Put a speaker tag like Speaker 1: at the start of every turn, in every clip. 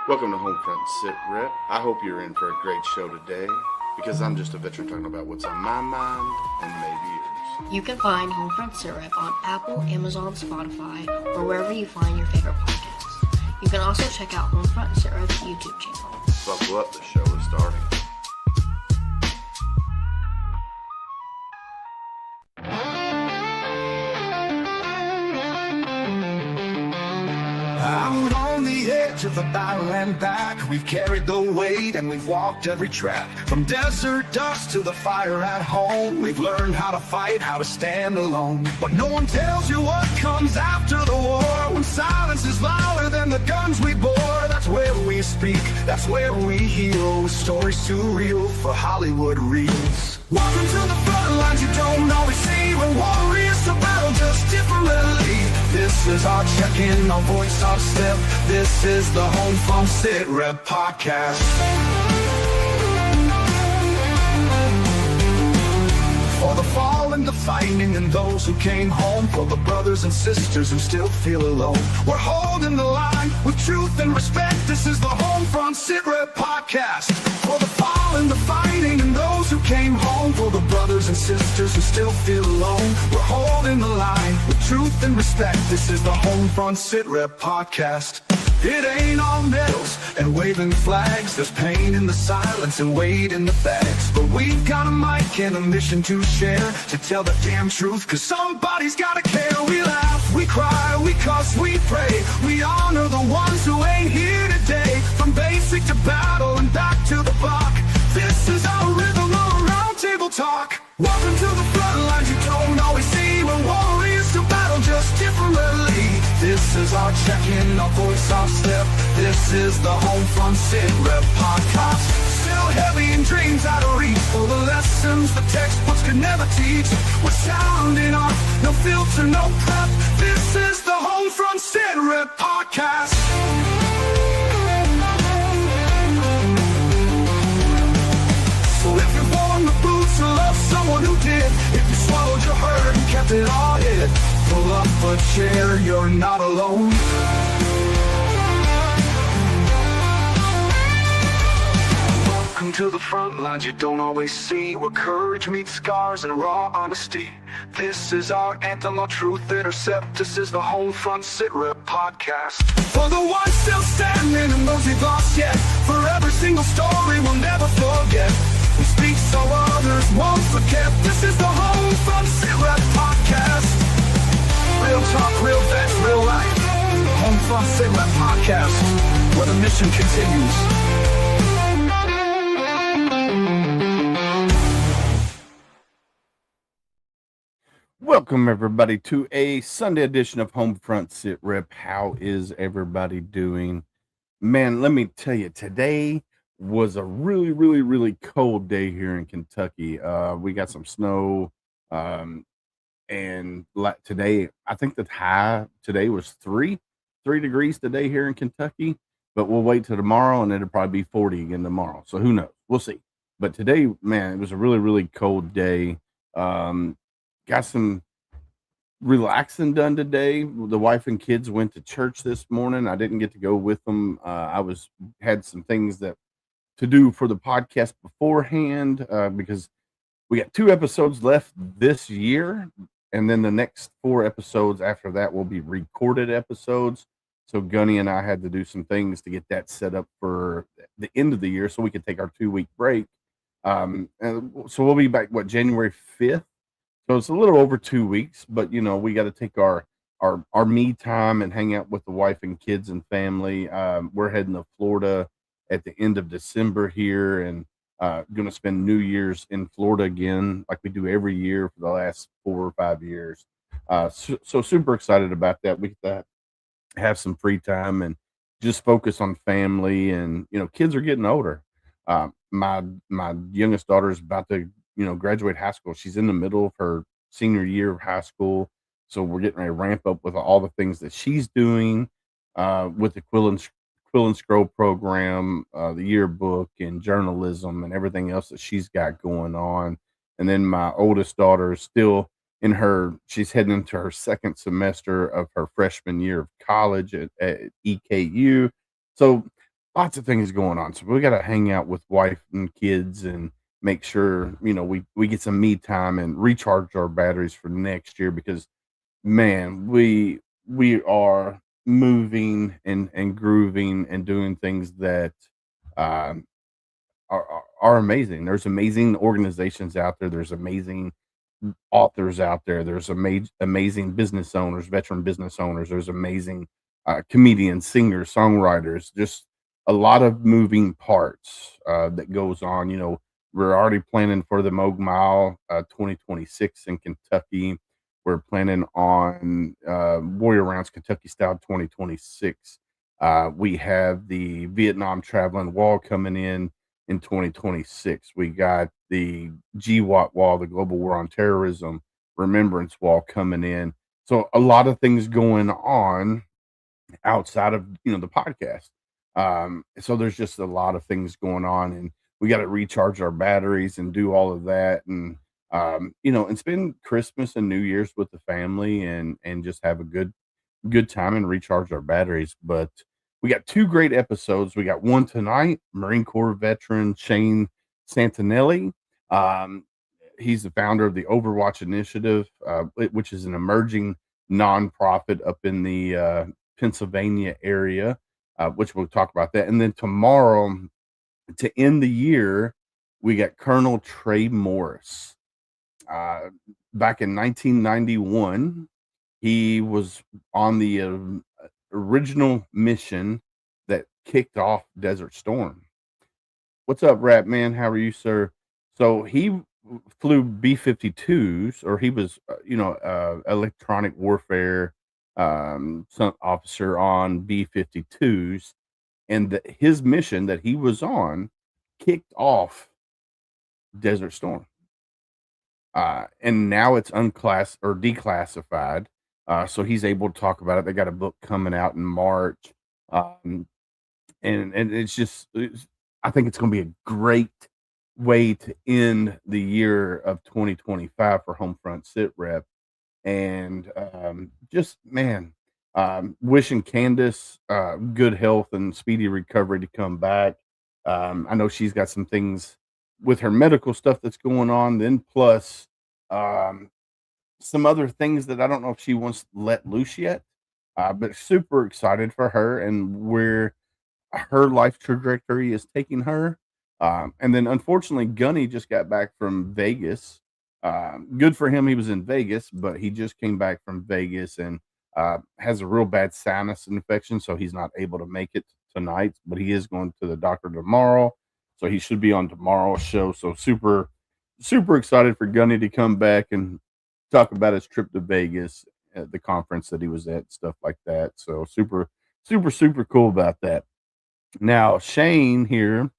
Speaker 1: Welcome to Homefront Sit Rep. I hope you're in for a great show today, because I'm just a veteran talking about what's on my mind and maybe yours.
Speaker 2: You can find Homefront Sit Rep on Apple, Amazon, Spotify, or wherever you find your favorite podcasts. You can also check out Homefront Sit Rep's YouTube channel.
Speaker 1: Buckle up, the show is starting.
Speaker 3: Out on the edge of the battle and back, we've carried the weight and we've walked every track. From desert dust to the fire at home, we've learned how to fight, how to stand alone. But no one tells you what comes after the war, when silence is louder than the guns we bore. That's where we speak, that's where we heal, with stories too real for Hollywood reels. Welcome to the front lines you don't always see, when warriors to battle just differently. This is our check-in, our voice, our step. This is the Homefront Sit Rep podcast. For the fallen, the fighting, and those who came home. For the brothers and sisters who still feel alone. We're holding the line with truth and respect. This is the Homefront Sit Rep podcast. For the fallen, the fighting, and those who came home. For the brothers and sisters who still feel alone. We're holding the line with truth and respect. This is the Homefront Sit Rep podcast. It ain't all medals and waving flags. There's pain in the silence and weight in the bags. But we've got a mic and a mission to share, to tell the damn truth, cause somebody's gotta care. We laugh, we cry, we cuss, we pray. We honor the ones who ain't here today. From basic to battle and back to the block. This is our rhythm, our round table talk. Welcome to the front lines you don't always see, when warriors to battle just differently. This is our check-in, our voice, our step. This is the Homefront Sit Rep podcast. Still heavy in dreams out of reach, for the lessons the textbooks could never teach. We're sounding off, no filter, no prep. This is the Homefront Sit Rep podcast. So if you've worn the boots or love someone who did, if you swallowed your hurt and kept it all hid, pull up a chair, you're not alone. Welcome to the front lines you don't always see, where courage meets scars and raw honesty. This is our anthem, our truth intercept. This is the Homefront Sit Rep podcast. For the ones still standing and those we've lost yet, for every single story we'll never forget. We speak so others won't forget. This is the Homefront Sit Rep podcast. Real talk, real vets, real life. Homefront Sit Rep podcast, where the mission continues.
Speaker 1: Welcome, everybody, to a Sunday edition of Homefront Sit Rep. How is everybody doing? Man, let me tell you, today was a really cold day here in Kentucky. We got some snow, and today, I think the high today was 3 degrees today here in Kentucky, but we'll wait till tomorrow, and it'll probably be 40 again tomorrow. So who knows? We'll see. But today, man, it was a really cold day. Got some relaxing done today. The wife and kids went to church this morning. I didn't get to go with them. I had some things to do for the podcast beforehand, because we got 2 episodes left this year, and then the next 4 episodes after that will be recorded episodes. So Gunny and I had to do some things to get that set up for the end of the year so we could take our 2-week break. And so we'll be back, January 5th. So it's a little over 2 weeks, but we got to take our me time and hang out with the wife and kids and family. We're heading to Florida at the end of December here, and going to spend New Year's in Florida again, like we do every year for the last 4 or 5 years. So super excited about that. We get to have some free time and just focus on family, and kids are getting older. My youngest daughter is about to graduate high school. She's in the middle of her senior year of high school. So we're getting ready to ramp up with all the things that she's doing, with the Quill and Scroll program, the yearbook and journalism and everything else that she's got going on. And then my oldest daughter is still she's heading into her 2nd semester of her freshman year of college at EKU. So lots of things going on. So we got to hang out with wife and kids and make sure, we get some me time and recharge our batteries for next year because man, we are moving and grooving and doing things that um are amazing. There's amazing organizations out there. There's amazing authors out there. There's amazing business owners, veteran business owners. There's amazing comedians, singers, songwriters. Just a lot of moving parts that goes on. We're already planning for the Mogue Mile 2026 in Kentucky. We're planning on Warrior Rounds Kentucky Style 2026. We have the Vietnam Traveling Wall coming in 2026. We got the GWAT Wall, the Global War on Terrorism Remembrance Wall coming in. So a lot of things going on outside of the podcast. So there's just a lot of things going on, and we got to recharge our batteries and do all of that, and and spend Christmas and New Year's with the family, and just have a good time and recharge our batteries. But we got two great episodes. We got one tonight, Marine Corps veteran Shane Santelli. Um, he's the founder of the Overwatch Initiative, which is an emerging nonprofit up in the Pennsylvania area, which we'll talk about that. And then tomorrow, to end the year, we got Colonel Trey Morris. Back in 1991, he was on the original mission that kicked off Desert Storm. What's up, Rat Man? How are you, sir? So he flew B-52s, or he was, electronic warfare some officer on B-52s, and his mission that he was on kicked off Desert Storm. And now it's unclass or declassified. So he's able to talk about it. They got a book coming out in March. And I think it's going to be a great way to end the year of 2025 for Homefront Sit Rep. And wishing Candace good health and speedy recovery to come back. I know she's got some things with her medical stuff that's going on, then plus some other things that I don't know if she wants to let loose yet. But super excited for her and where her life trajectory is taking her. And then unfortunately, Gunny just got back from Vegas. Good for him. He was in Vegas, but he just came back from Vegas and has a real bad sinus infection. So he's not able to make it tonight, but he is going to the doctor tomorrow. So he should be on tomorrow's show. So super, super excited for Gunny to come back and talk about his trip to Vegas at the conference that he was at, stuff like that. So super, super, super cool about that. Now, Shane here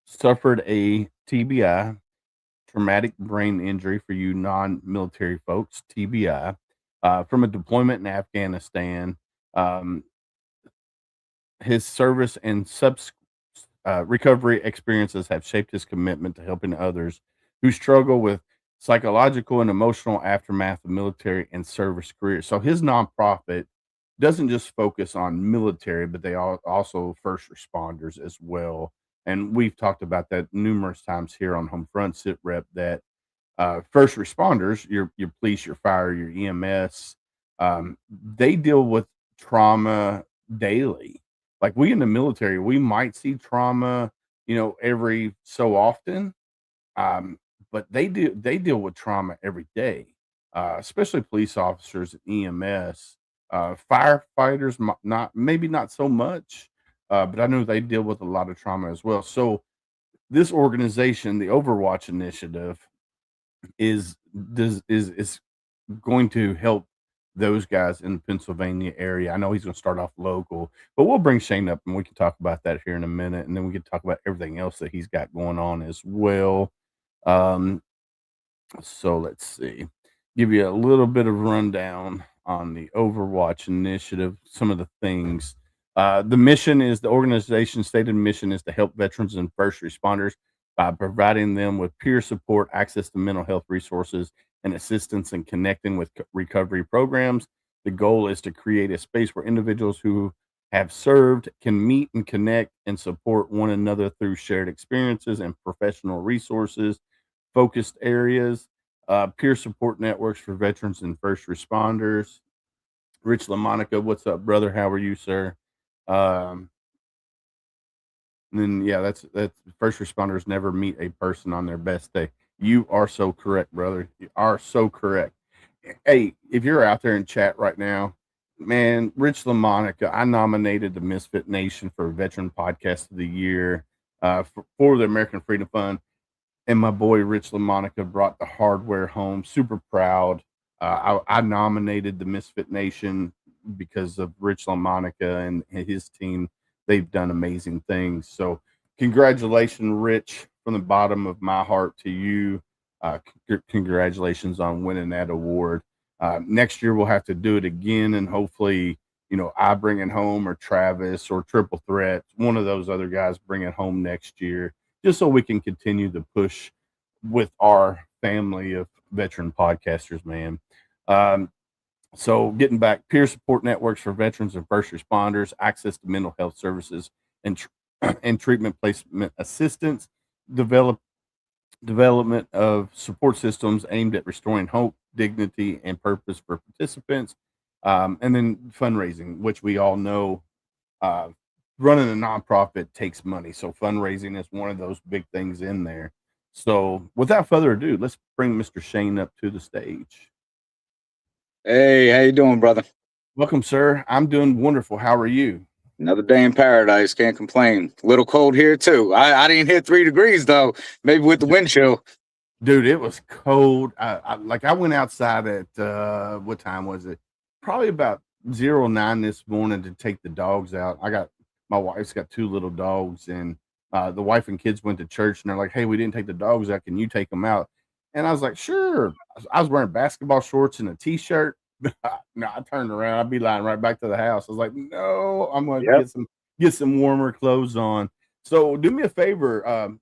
Speaker 1: suffered a TBI, traumatic brain injury for you non-military folks, TBI, from a deployment in Afghanistan. His service and recovery experiences have shaped his commitment to helping others who struggle with psychological and emotional aftermath of military and service careers. So his nonprofit doesn't just focus on military, but they also first responders as well. And we've talked about that numerous times here on Homefront Sit Rep, that first responders, your police, your fire, your EMS, they deal with trauma daily. Like we in the military, we might see trauma, every so often, but they deal with trauma every day, especially police officers and EMS. Firefighters, maybe not so much, but I know they deal with a lot of trauma as well. So this organization, the Overwatch Initiative, is going to help those guys in the Pennsylvania area. I know he's going to start off local, but we'll bring Shane up and we can talk about that here in a minute, and then we can talk about everything else that he's got going on as well. So let's see, give you a little bit of rundown on the Overwatch Initiative, some of the things. The organization's stated mission is to help veterans and first responders by providing them with peer support, access to mental health resources, and assistance in connecting with recovery programs. The goal is to create a space where individuals who have served can meet and connect and support one another through shared experiences and professional resources, focused areas, peer support networks for veterans and first responders. Rich LaMonica, what's up, brother? How are you, sir? Um, and then yeah, that's first responders never meet a person on their best day. You are so correct, brother. You are so correct. Hey, if you're out there in chat right now, man, Rich LaMonica, I nominated the Misfit Nation for Veteran Podcast of the Year for the American Freedom Fund, and my boy Rich LaMonica brought the hardware home. Super proud. I nominated the Misfit Nation because of Rich LaMonica and his team. They've done amazing things. So, congratulations, Rich, from the bottom of my heart to you. Congratulations on winning that award. Next year we'll have to do it again, and hopefully, I bring it home, or Travis, or Triple Threat, one of those other guys bring it home next year, just so we can continue to push with our family of veteran podcasters, man. So getting back, peer support networks for veterans and first responders, access to mental health services and and treatment placement assistance, development of support systems aimed at restoring hope, dignity, and purpose for participants, and then fundraising, which we all know uh, running a nonprofit takes money. So fundraising is one of those big things in there. So without further ado, let's bring Mr. Shane up to the stage.
Speaker 4: Hey, how you doing, brother?
Speaker 1: Welcome, sir. I'm doing wonderful. How are you?
Speaker 4: Another day in paradise. Can't complain. A little cold here too. I didn't hit 3 degrees though. Maybe with the wind chill.
Speaker 1: Dude, it was cold. I went outside at what time was it? Probably about 09 this morning to take the dogs out. My wife's got 2 little dogs, and the wife and kids went to church, and they're like, "Hey, we didn't take the dogs out. Can you take them out?" And I was like, "Sure." I was wearing basketball shorts and a t-shirt. No, I turned around. I'd be lying right back to the house. I was like, "No, I'm going to get some warmer clothes on." So do me a favor.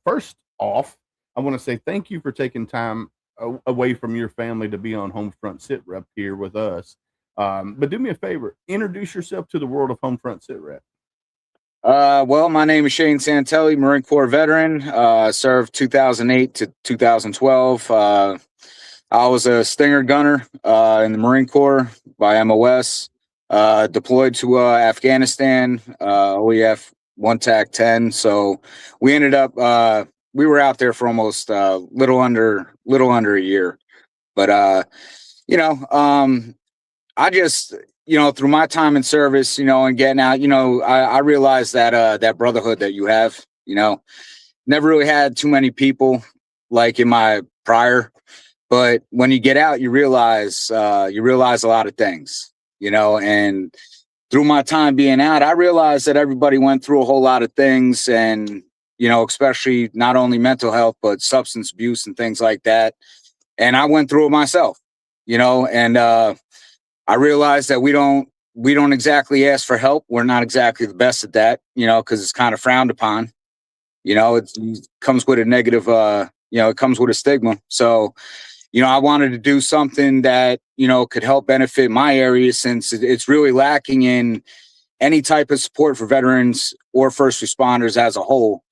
Speaker 1: First off, I want to say thank you for taking time away from your family to be on Homefront Sit Rep here with us. But do me a favor, introduce yourself to the world of Homefront Sit Rep.
Speaker 4: Well, my name is Shane Santelli, Marine Corps veteran. Served 2008 to 2012. I was a Stinger gunner in the Marine Corps by MOS. Deployed to Afghanistan, OEF 1 TAC 10. So we ended up we were out there for almost little under a year. But I just through my time in service, and getting out, I realized that that brotherhood that you have, never really had too many people like in my prior. But when you get out, you realize a lot of things, and through my time being out, I realized that everybody went through a whole lot of things, and, especially not only mental health, but substance abuse and things like that. And I went through it myself, and I realized that we don't exactly ask for help. We're not exactly the best at that, because it's kind of frowned upon. It comes with a negative, it comes with a stigma. So, I wanted to do something that, could help benefit my area, since it's really lacking in any type of support for veterans or first responders as a whole.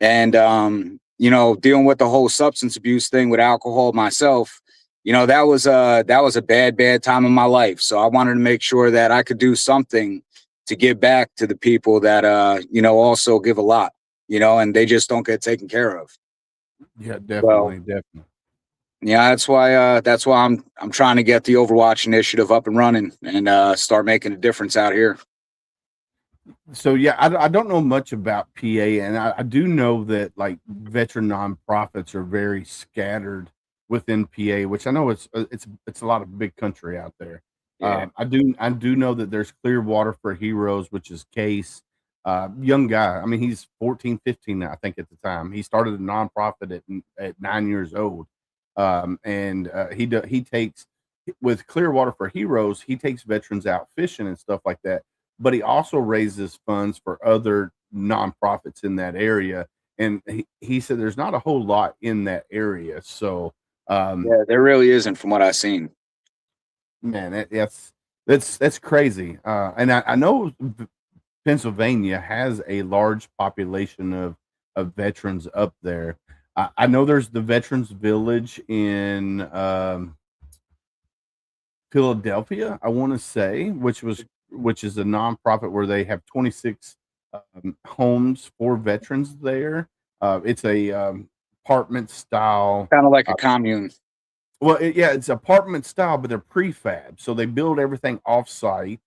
Speaker 4: And, dealing with the whole substance abuse thing with alcohol myself, that was a bad time in my life. So I wanted to make sure that I could do something to give back to the people that, also give a lot, and they just don't get taken care of.
Speaker 1: Yeah, definitely.
Speaker 4: Yeah, that's why I'm trying to get the Overwatch Initiative up and running and start making a difference out here.
Speaker 1: So yeah, I don't know much about PA, and I do know that like veteran nonprofits are very scattered within PA, which I know it's a lot of big country out there.
Speaker 4: Yeah.
Speaker 1: I do know that there's Clearwater for Heroes, which is Case, young guy. I mean, he's 14, 15, I think at the time. He started a nonprofit at 9 years old. He takes, with Clearwater for Heroes, he takes veterans out fishing and stuff like that, but he also raises funds for other nonprofits in that area. And he said there's not a whole lot in that area. So
Speaker 4: yeah, there really isn't, from what I've seen.
Speaker 1: Man, That's crazy. And I know Pennsylvania has a large population of veterans up there. I know there's the Veterans Village in Philadelphia, I want to say, which is a nonprofit where they have 26 homes for veterans there. It's a apartment style.
Speaker 4: Kind of like a commune.
Speaker 1: Well, yeah, it's apartment style, but they're prefab, so they build everything off site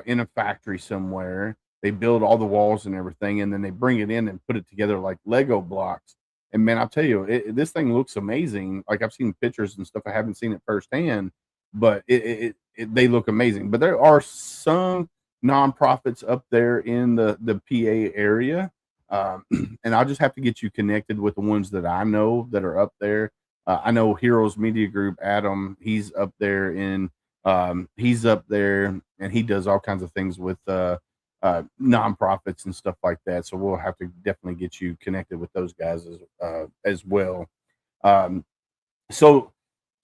Speaker 1: in a factory somewhere. They build all the walls and everything, and then they bring it in and put it together like Lego blocks. And man, I'll tell you, this thing looks amazing. Like I've seen pictures and stuff. I haven't seen it firsthand, but they look amazing. But there are some nonprofits up there in the PA area, and I'll just have to get you connected with the ones that I know that are up there. I know Heroes Media Group, Adam. He's up there he's up there and he does all kinds of things with nonprofits and stuff like that. So we'll have to definitely get you connected with those guys as well. Um, so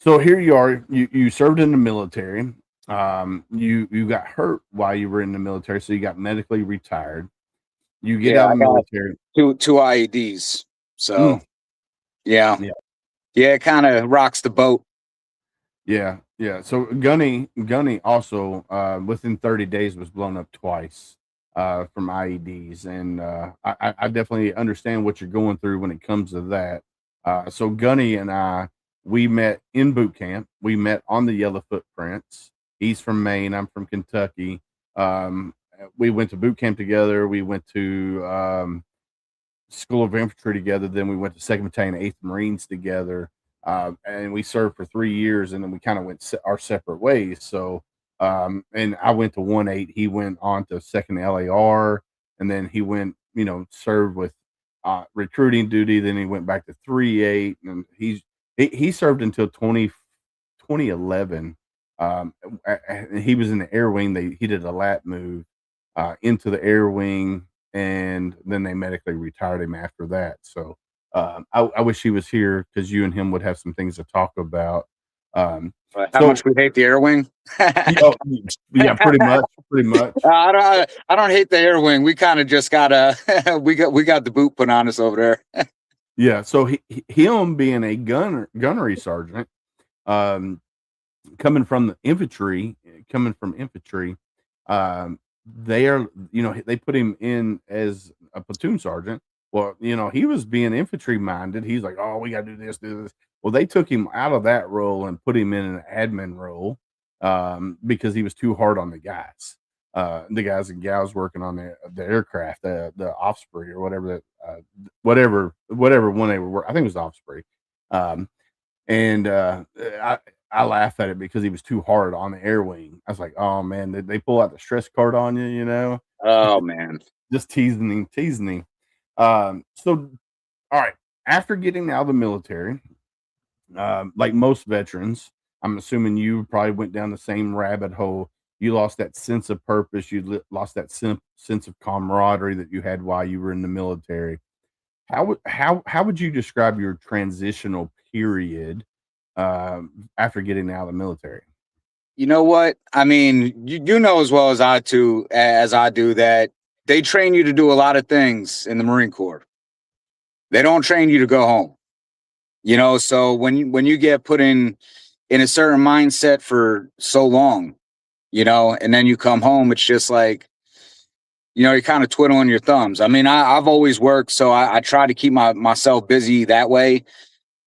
Speaker 1: here you are. You served in the military. You got hurt while you were in the military, so you got medically retired. You get out of the military.
Speaker 4: Two IEDs. So yeah. Yeah, it kind of rocks the boat.
Speaker 1: Yeah. So Gunny also within 30 days was blown up twice from IEDs, and I definitely understand what you're going through when it comes to that. So Gunny and we met in boot camp. We met on the Yellow Footprints. He's from Maine. I'm from Kentucky. We went to boot camp together. We went to School of Infantry together. Then we went to 2nd Battalion, 8th Marines together. And we served for 3 years, and then we kind of went our separate ways. So, and I went to 1-8. He went on to 2nd LAR, and then he went, served with recruiting duty. Then he went back to 3-8, and he served until 2011. He was in the air wing. He did a lat move into the air wing, and then they medically retired him after that. So I wish he was here because you and him would have some things to talk about.
Speaker 4: How much we hate the air wing?
Speaker 1: Yeah, pretty much.
Speaker 4: I don't hate the air wing. We kind of just got we got the boot put on us over there.
Speaker 1: Yeah, so him being a gunnery sergeant, coming from infantry, they are, they put him in as a platoon sergeant. Well, he was being infantry minded. He's like, oh, we got to do this. Well, they took him out of that role and put him in an admin role because he was too hard on the guys and gals working on the aircraft, the Osprey or whatever whatever one they were. I think it was Osprey. And I laugh at it because he was too hard on the air wing. I was like, oh man, did they pull out the stress card on you?
Speaker 4: Oh man,
Speaker 1: just teasing him. So, all right. After getting out of the military, like most veterans, I'm assuming you probably went down the same rabbit hole. You lost that sense of purpose. You lost that sense of camaraderie that you had while you were in the military. How would you describe your transitional period after getting out of the military?
Speaker 4: You know what? I mean, you know as well as I do that they train you to do a lot of things in the Marine Corps. They don't train you to go home. So when you get put in a certain mindset for so long, and then you come home, it's just like, you're kind of twiddling your thumbs. I mean, I've always worked, so I try to keep myself busy that way.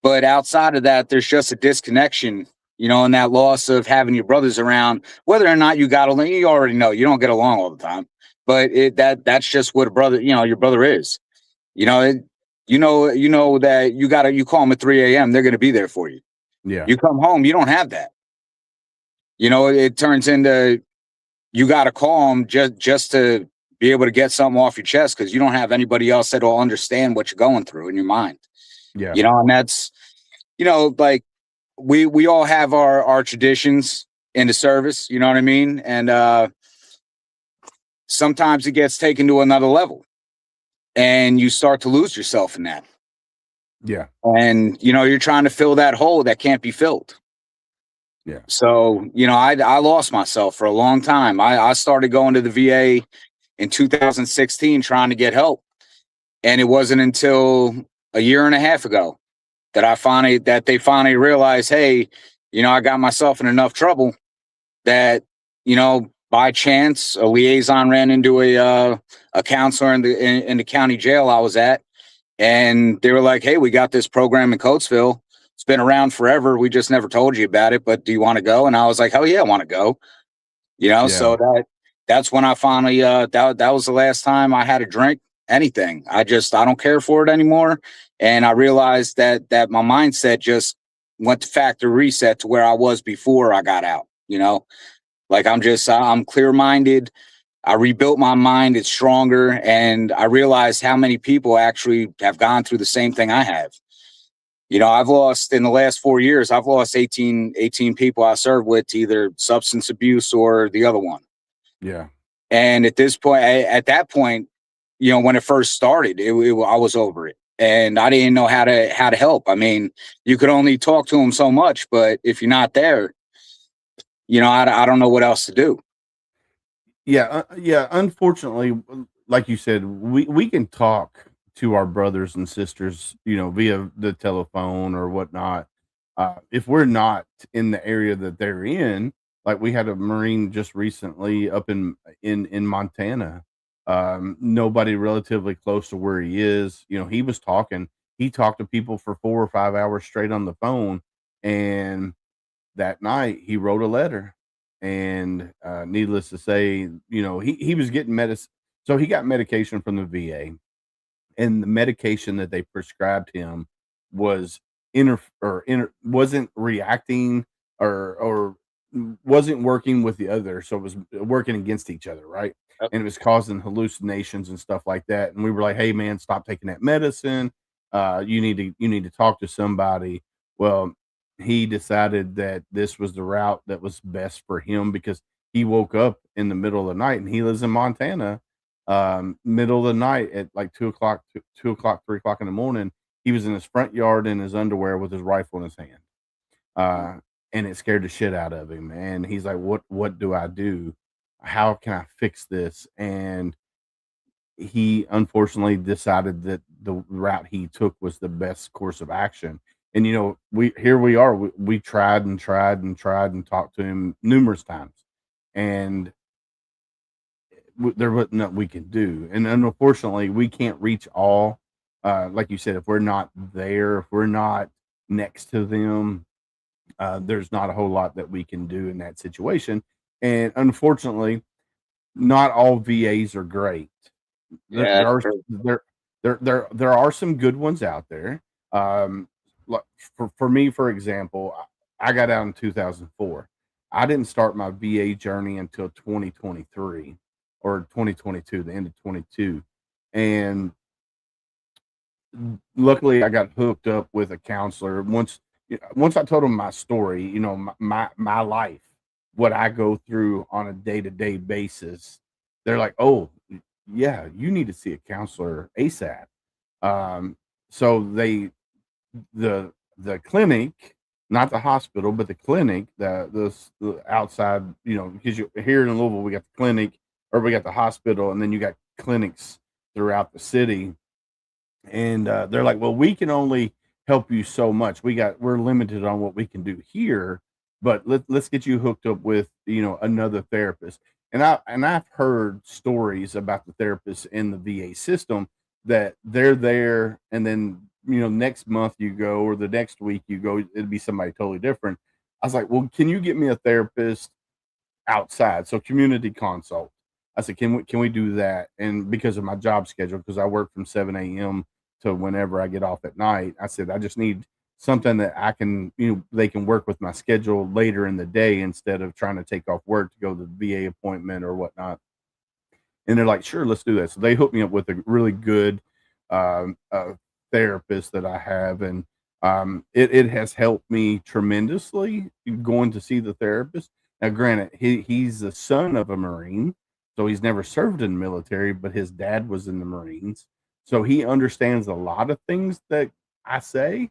Speaker 4: But outside of that, there's just a disconnection, and that loss of having your brothers around, whether or not you got along. You already know you don't get along all the time, but that's just what a brother, your brother is. You know that you call them at 3 a.m. They're going to be there for you.
Speaker 1: Yeah.
Speaker 4: You come home, you don't have that. It turns into you got to call them just to be able to get something off your chest because you don't have anybody else that will understand what you're going through in your mind.
Speaker 1: Yeah.
Speaker 4: And that's, like we all have our traditions in the service, you know what I mean? And sometimes it gets taken to another level and you start to lose yourself in that.
Speaker 1: Yeah.
Speaker 4: And, you're trying to fill that hole that can't be filled.
Speaker 1: Yeah.
Speaker 4: So, I lost myself for a long time. I started going to the VA in 2016 trying to get help. And it wasn't until a year and a half ago that they finally realized, hey, I got myself in enough trouble that, by chance, a liaison ran into a counselor in the county jail I was at, and they were like, "Hey, we got this program in Coatesville. It's been around forever. We just never told you about it, but do you want to go?" And I was like, "Hell yeah, I want to go."
Speaker 1: Yeah.
Speaker 4: So that's when I finally that was the last time I had a drink, anything. I don't care for it anymore, and I realized that my mindset just went to factory reset to where I was before I got out. Like I'm clear minded. I rebuilt my mind. It's stronger. And I realized how many people actually have gone through the same thing I have. I've lost in the last 4 years, I've lost 18 people I served with to either substance abuse or the other one.
Speaker 1: Yeah.
Speaker 4: And at that point, when it first started, I was over it. And I didn't know how to help. I mean, you could only talk to them so much, but if you're not there, I don't know what else to do.
Speaker 1: Yeah, yeah. Unfortunately, like you said, we can talk to our brothers and sisters, via the telephone or whatnot. If we're not in the area that they're in, like we had a Marine just recently up in Montana. Nobody relatively close to where he is. He was talking. He talked to people for 4 or 5 hours straight on the phone, and that night he wrote a letter, and needless to say, he was getting medicine. So he got medication from the VA, and the medication that they prescribed him was wasn't reacting, or wasn't working with the other, so it was working against each other, right?
Speaker 4: Yep.
Speaker 1: And it was causing hallucinations and stuff like that, and we were like, hey man, stop taking that medicine. You need to talk to somebody. Well, he decided that this was the route that was best for him, because he woke up in the middle of the night, and he lives in Montana. Middle of the night at like 2 o'clock, 2 o'clock, 3 o'clock in the morning, he was in his front yard in his underwear with his rifle in his hand. Uh, and it scared the shit out of him. And he's like, what do I do? How can I fix this? And he unfortunately decided that the route he took was the best course of action. And we are. We tried and tried and tried and talked to him numerous times, and there was nothing we can do. And unfortunately, we can't reach all. Like you said, if we're not there, if we're not next to them, there's not a whole lot that we can do in that situation. And unfortunately, not all VAs are great. There,
Speaker 4: Yeah,
Speaker 1: there
Speaker 4: that's
Speaker 1: are
Speaker 4: true.
Speaker 1: there are some good ones out there. Like for me, for example, I got out in 2004. I didn't start my VA journey until 2023 or 2022, the end of 22, and luckily I got hooked up with a counselor once I told him my story, my life, what I go through on a day-to-day basis. They're like, "Oh, yeah, you need to see a counselor ASAP." Um, so the clinic, not the hospital, but the clinic, the outside, because you here in Louisville, we got the clinic, or we got the hospital, and then you got clinics throughout the city. And they're like, well, we can only help you so much. We're limited on what we can do here, but let's get you hooked up with another therapist. And I've heard stories about the therapists in the VA system, that they're there, and then next month you go, or the next week you go, it'd be somebody totally different. I was like, well, can you get me a therapist outside? So community consult. I said, can we do that? And because of my job schedule, because I work from 7 a.m. to whenever I get off at night, I said, I just need something that I can, they can work with my schedule later in the day, instead of trying to take off work to go to the VA appointment or whatnot. And they're like, sure, let's do that. So they hooked me up with a really good therapist that I have. And it has helped me tremendously going to see the therapist. Now, granted, he's the son of a Marine, so he's never served in the military, but his dad was in the Marines. So he understands a lot of things that I say,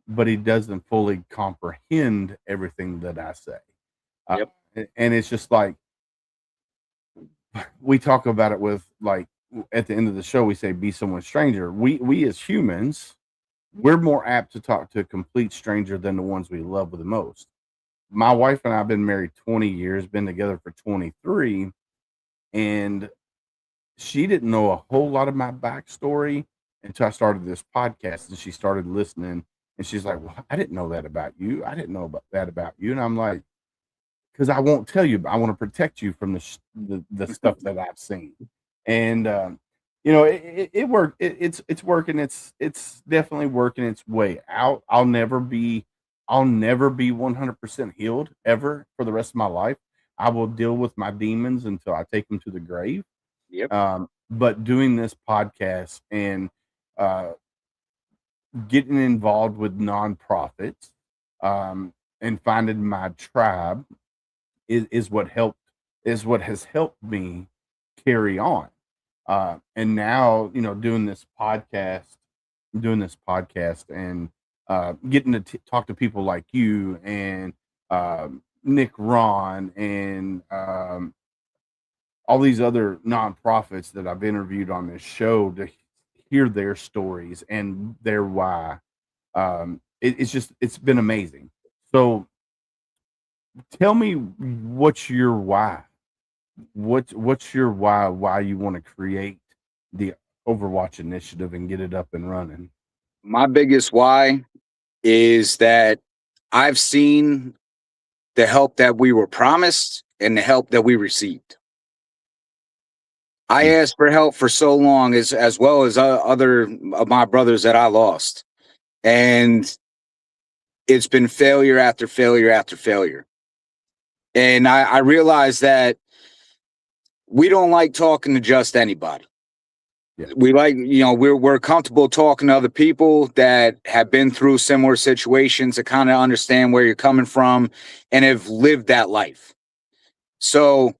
Speaker 1: but he doesn't fully comprehend everything that I say.
Speaker 4: Yep.
Speaker 1: And it's just like, we talk about it with, like, at the end of the show, we say, be someone's stranger. We as humans, we're more apt to talk to a complete stranger than the ones we love the most. My wife and I have been married 20 years, been together for 23, and she didn't know a whole lot of my backstory until I started this podcast, and she started listening, and she's like, well, I didn't know that about you. I didn't know about that about you. And I'm like, because I won't tell you, but I want to protect you from the stuff that I've seen. And it worked. It's working. It's definitely working its way out. I'll never be 100% healed ever for the rest of my life. I will deal with my demons until I take them to the grave.
Speaker 4: Yep.
Speaker 1: But doing this podcast and getting involved with nonprofits, and finding my tribe is what has helped me carry on. And now, doing this podcast and getting to talk to people like you and Nick Ron and all these other nonprofits that I've interviewed on this show, to hear their stories and their why. It's been amazing. So tell me, what's your why? What's your why you want to create the Overwatch Initiative and get it up and running?
Speaker 4: My biggest why is that I've seen the help that we were promised and the help that we received. I asked for help for so long, as well as other of my brothers that I lost. And it's been failure after failure after failure. And I realized that we don't like talking to just anybody.
Speaker 1: Yeah.
Speaker 4: We like, we're comfortable talking to other people that have been through similar situations, to kind of understand where you're coming from and have lived that life. So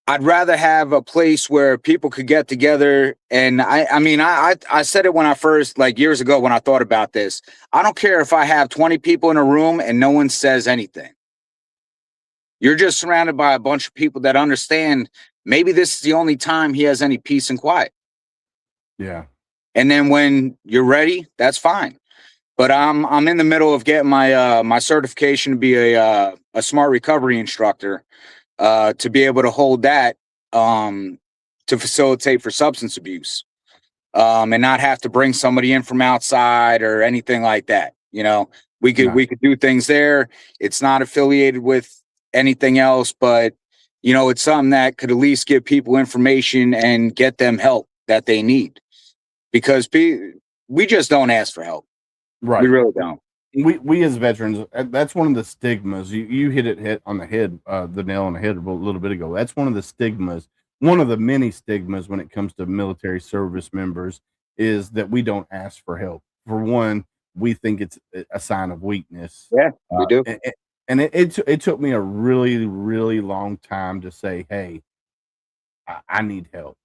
Speaker 4: I'd rather have a place where people could get together. And I said it when I first, like years ago, when I thought about this. I don't care if I have 20 people in a room and no one says anything. You're just surrounded by a bunch of people that understand maybe this is the only time he has any peace and quiet.
Speaker 1: Yeah.
Speaker 4: And then when you're ready, that's fine. But I'm in the middle of getting my my certification to be a smart recovery instructor, to be able to hold that, to facilitate for substance abuse, and not have to bring somebody in from outside or anything like that. We could do things there. It's not affiliated with anything else, but it's something that could at least give people information and get them help that they need, because we just don't ask for help.
Speaker 1: Right.
Speaker 4: We really don't.
Speaker 1: We as veterans, that's one of the stigmas. You hit it on the head, the nail on the head a little bit ago. That's one of the stigmas. One of the many stigmas when it comes to military service members is that we don't ask for help. For one, we think it's a sign of weakness.
Speaker 4: Yeah, we do.
Speaker 1: And it took me a really, really long time to say, hey, I need help.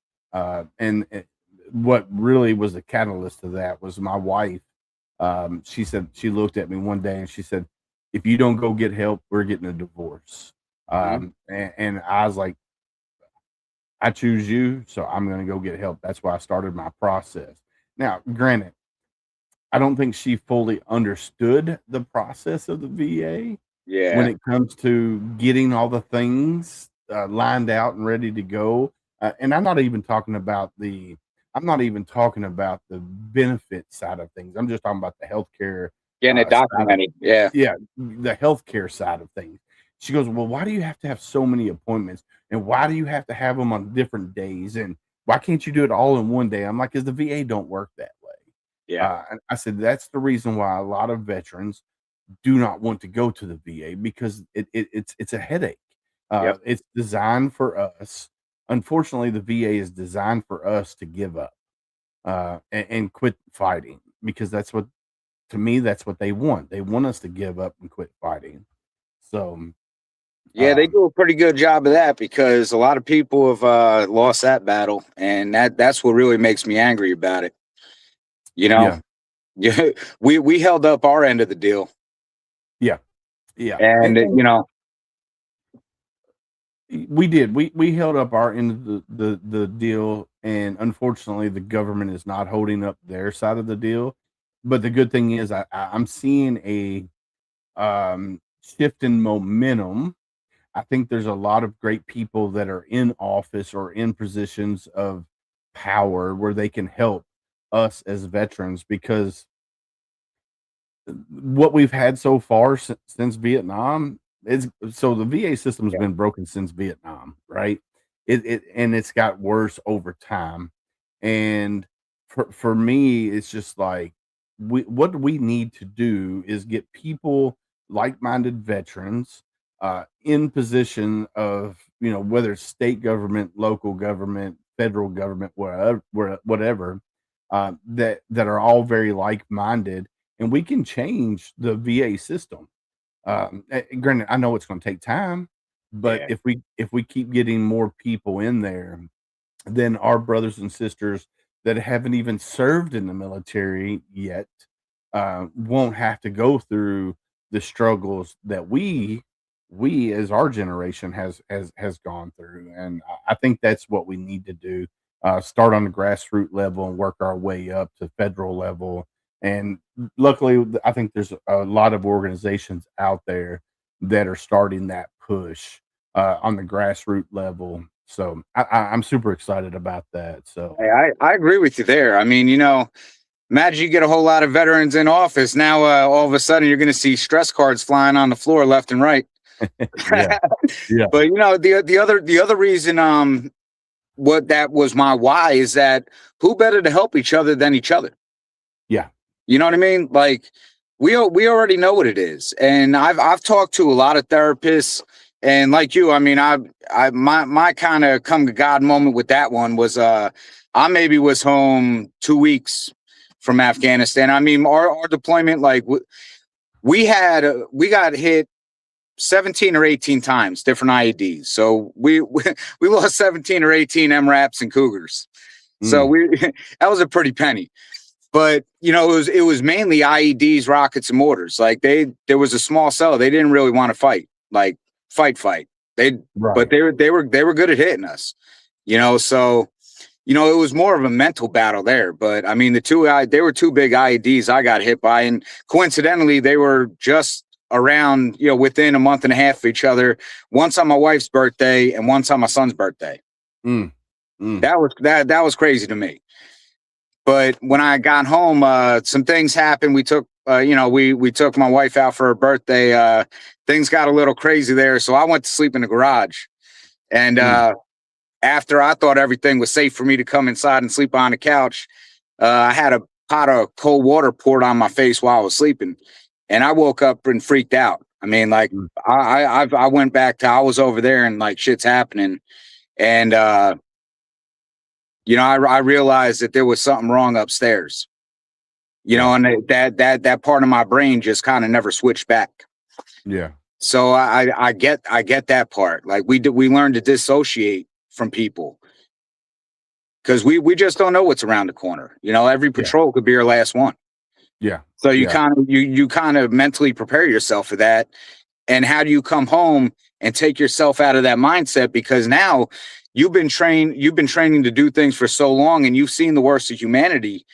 Speaker 1: What really was the catalyst to that was my wife. She said, she looked at me one day and she said, if you don't go get help, we're getting a divorce. And I was like, I choose you, so I'm going to go get help. That's why I started my process. Now, granted, I don't think she fully understood the process of the VA.
Speaker 4: Yeah.
Speaker 1: When it comes to getting all the things lined out and ready to go. And I'm not even talking about the benefit side of things. I'm just talking about the healthcare.
Speaker 4: Getting it documented. Yeah.
Speaker 1: Yeah. The healthcare side of things. She goes, well, why do you have to have so many appointments? And why do you have to have them on different days? And why can't you do it all in one day? I'm like, because the VA don't work that way.
Speaker 4: Yeah.
Speaker 1: And I said, that's the reason why a lot of veterans do not want to go to the VA, because it's a headache. It's designed for us. Unfortunately, the VA is designed for us to give up and quit fighting, because that's what they want. They want us to give up and quit fighting. So
Speaker 4: yeah, they do a pretty good job of that, because a lot of people have lost that battle, and that's what really makes me angry about it.
Speaker 1: Yeah.
Speaker 4: Yeah, we held up our end of the deal,
Speaker 1: Yeah, yeah,
Speaker 4: and
Speaker 1: and
Speaker 4: you know,
Speaker 1: we did. We held up our end of the deal, and unfortunately, the government is not holding up their side of the deal. But the good thing is, I'm seeing a shift in momentum. I think there's a lot of great people that are in office or in positions of power where they can help us as veterans, because what we've had so far since Vietnam is, so the VA system's
Speaker 4: yeah,
Speaker 1: been broken since Vietnam, right? And it's got worse over time. And for me, it's just like, what we need to do is get people, like-minded veterans, in position of, whether it's state government, local government, federal government, whatever, that are all very like-minded, and we can change the VA system. Granted, I know it's going to take time, but
Speaker 4: yeah.
Speaker 1: if we keep getting more people in there, then our brothers and sisters that haven't even served in the military yet won't have to go through the struggles that we as our generation has gone through. And I think that's what we need to do. Start on the grassroots level and work our way up to federal level. And luckily, I think there's a lot of organizations out there that are starting that push on the grassroots level. So I'm super excited about that. So
Speaker 4: Hey, I agree with you there. I mean, imagine you get a whole lot of veterans in office. Now, all of a sudden, you're going to see stress cards flying on the floor left and right.
Speaker 1: yeah, yeah,
Speaker 4: But the other reason, what that was my why is that who better to help each other than each other?
Speaker 1: yeah.
Speaker 4: You know what I mean? Like we already know what it is, and I've talked to a lot of therapists, and like you, I mean, my kind of come to God moment with that one was I maybe was home 2 weeks from Afghanistan. I mean, our deployment, like we got hit 17 or 18 times, different IEDs. So we lost 17 or 18 MRAPs and Cougars. So
Speaker 1: Mm,
Speaker 4: that was a pretty penny. But it was mainly IEDs, rockets, and mortars. Like there was a small cell. They didn't really want to fight, like fight. But
Speaker 1: right.
Speaker 4: they were good at hitting us. So it was more of a mental battle there. But I mean, they were two big IEDs I got hit by, and coincidentally, they were just around within a month and a half of each other. Once on my wife's birthday, and once on my son's birthday.
Speaker 1: Mm, mm,
Speaker 4: That was crazy to me. But when I got home, some things happened. We took, we took my wife out for her birthday. Things got a little crazy there, so I went to sleep in the garage. And
Speaker 1: mm,
Speaker 4: after I thought everything was safe for me to come inside and sleep on the couch, I had a pot of cold water poured on my face while I was sleeping, and I woke up and freaked out. I mean, like
Speaker 1: mm.
Speaker 4: I went back to I was over there and like shit's happening, and I realized that there was something wrong upstairs.
Speaker 1: Yeah,
Speaker 4: And that part of my brain just kind of never switched back.
Speaker 1: yeah,
Speaker 4: So I get that part. Like we learn to dissociate from people because we just don't know what's around the corner. Every
Speaker 1: yeah,
Speaker 4: patrol could be our last one.
Speaker 1: yeah,
Speaker 4: So you
Speaker 1: yeah,
Speaker 4: kind of mentally prepare yourself for that. And how do you come home and take yourself out of that mindset? Because now you've been training to do things for so long, and you've seen the worst of humanity.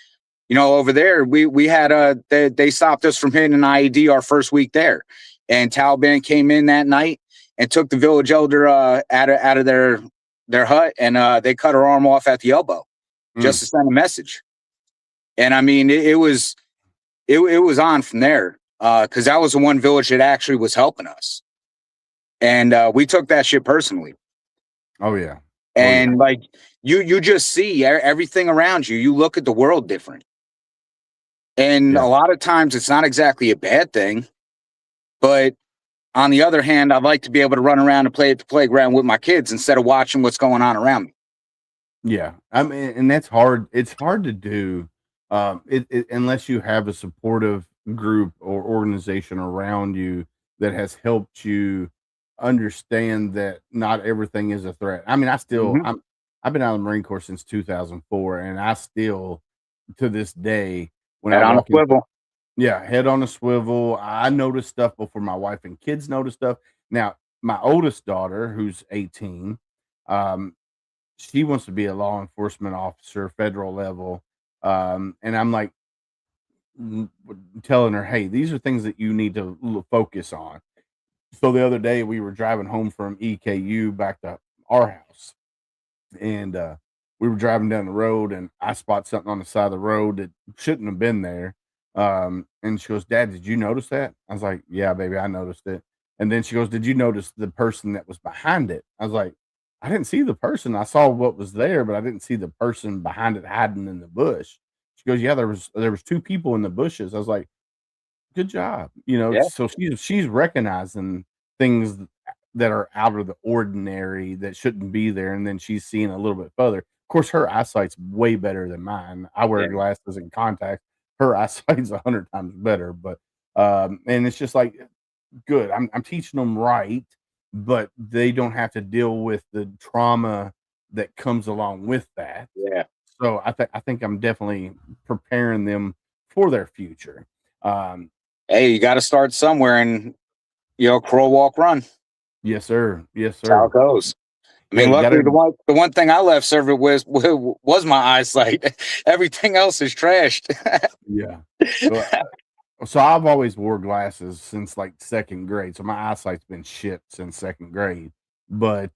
Speaker 4: Over there, we had they stopped us from hitting an IED our first week there, and Taliban came in that night and took the village elder out of their hut, and they cut her arm off at the elbow just
Speaker 1: mm,
Speaker 4: to send a message. And I mean, it was on from there because that was the one village that actually was helping us, and we took that shit personally.
Speaker 1: oh yeah, oh yeah,
Speaker 4: And like you just see everything around you. You look at the world different. And
Speaker 1: yeah,
Speaker 4: a lot of times it's not exactly a bad thing. But on the other hand, I'd like to be able to run around and play at the playground with my kids instead of watching what's going on around me.
Speaker 1: yeah. I mean, and that's hard. It's hard to do, unless you have a supportive group or organization around you that has helped you understand that not everything is a threat. I mean,
Speaker 4: Hmm.
Speaker 1: I've been out of the Marine Corps since 2004, and I still, to this day, when
Speaker 4: Head
Speaker 1: I
Speaker 4: on a
Speaker 1: walk in.
Speaker 4: swivel.
Speaker 1: Yeah, head on a swivel. I notice stuff before my wife and kids notice stuff. Now, my oldest daughter, who's 18, um, she wants to be a law enforcement officer, federal level. And I'm like telling her, hey, these are things that you need to focus on. So the other day we were driving home from EKU back to our house, and we were driving down the road, and I spot something on the side of the road that shouldn't have been there. And she goes, Dad, did you notice that? I was like, yeah, baby, I noticed it. And then she goes, did you notice the person that was behind it? I was like, I didn't see the person. I saw what was there, but I didn't see the person behind it hiding in the bush. She goes, yeah, there was two people in the bushes. I was like, good job.
Speaker 4: Yeah.
Speaker 1: So she's recognizing things that are out of the ordinary that shouldn't be there, and then she's seeing a little bit further. Of course, her eyesight's way better than mine. I wear
Speaker 4: Yeah.
Speaker 1: glasses and contacts. Her eyesight's 100 times better, but and it's just like good. I'm teaching them right, but they don't have to deal with the trauma that comes along with that.
Speaker 4: Yeah.
Speaker 1: So I think I'm definitely preparing them for their future. Um,
Speaker 4: Hey, you got to start somewhere, and crawl, walk, run.
Speaker 1: yes, sir. Yes,
Speaker 4: That's how
Speaker 1: sir.
Speaker 4: it goes. I
Speaker 1: Yeah,
Speaker 4: mean,
Speaker 1: you
Speaker 4: luckily
Speaker 1: gotta.
Speaker 4: the one thing I left service was my eyesight. Everything else is trashed.
Speaker 1: Yeah. Well, so I've always wore glasses since like second grade. So my eyesight's been shit since second grade. But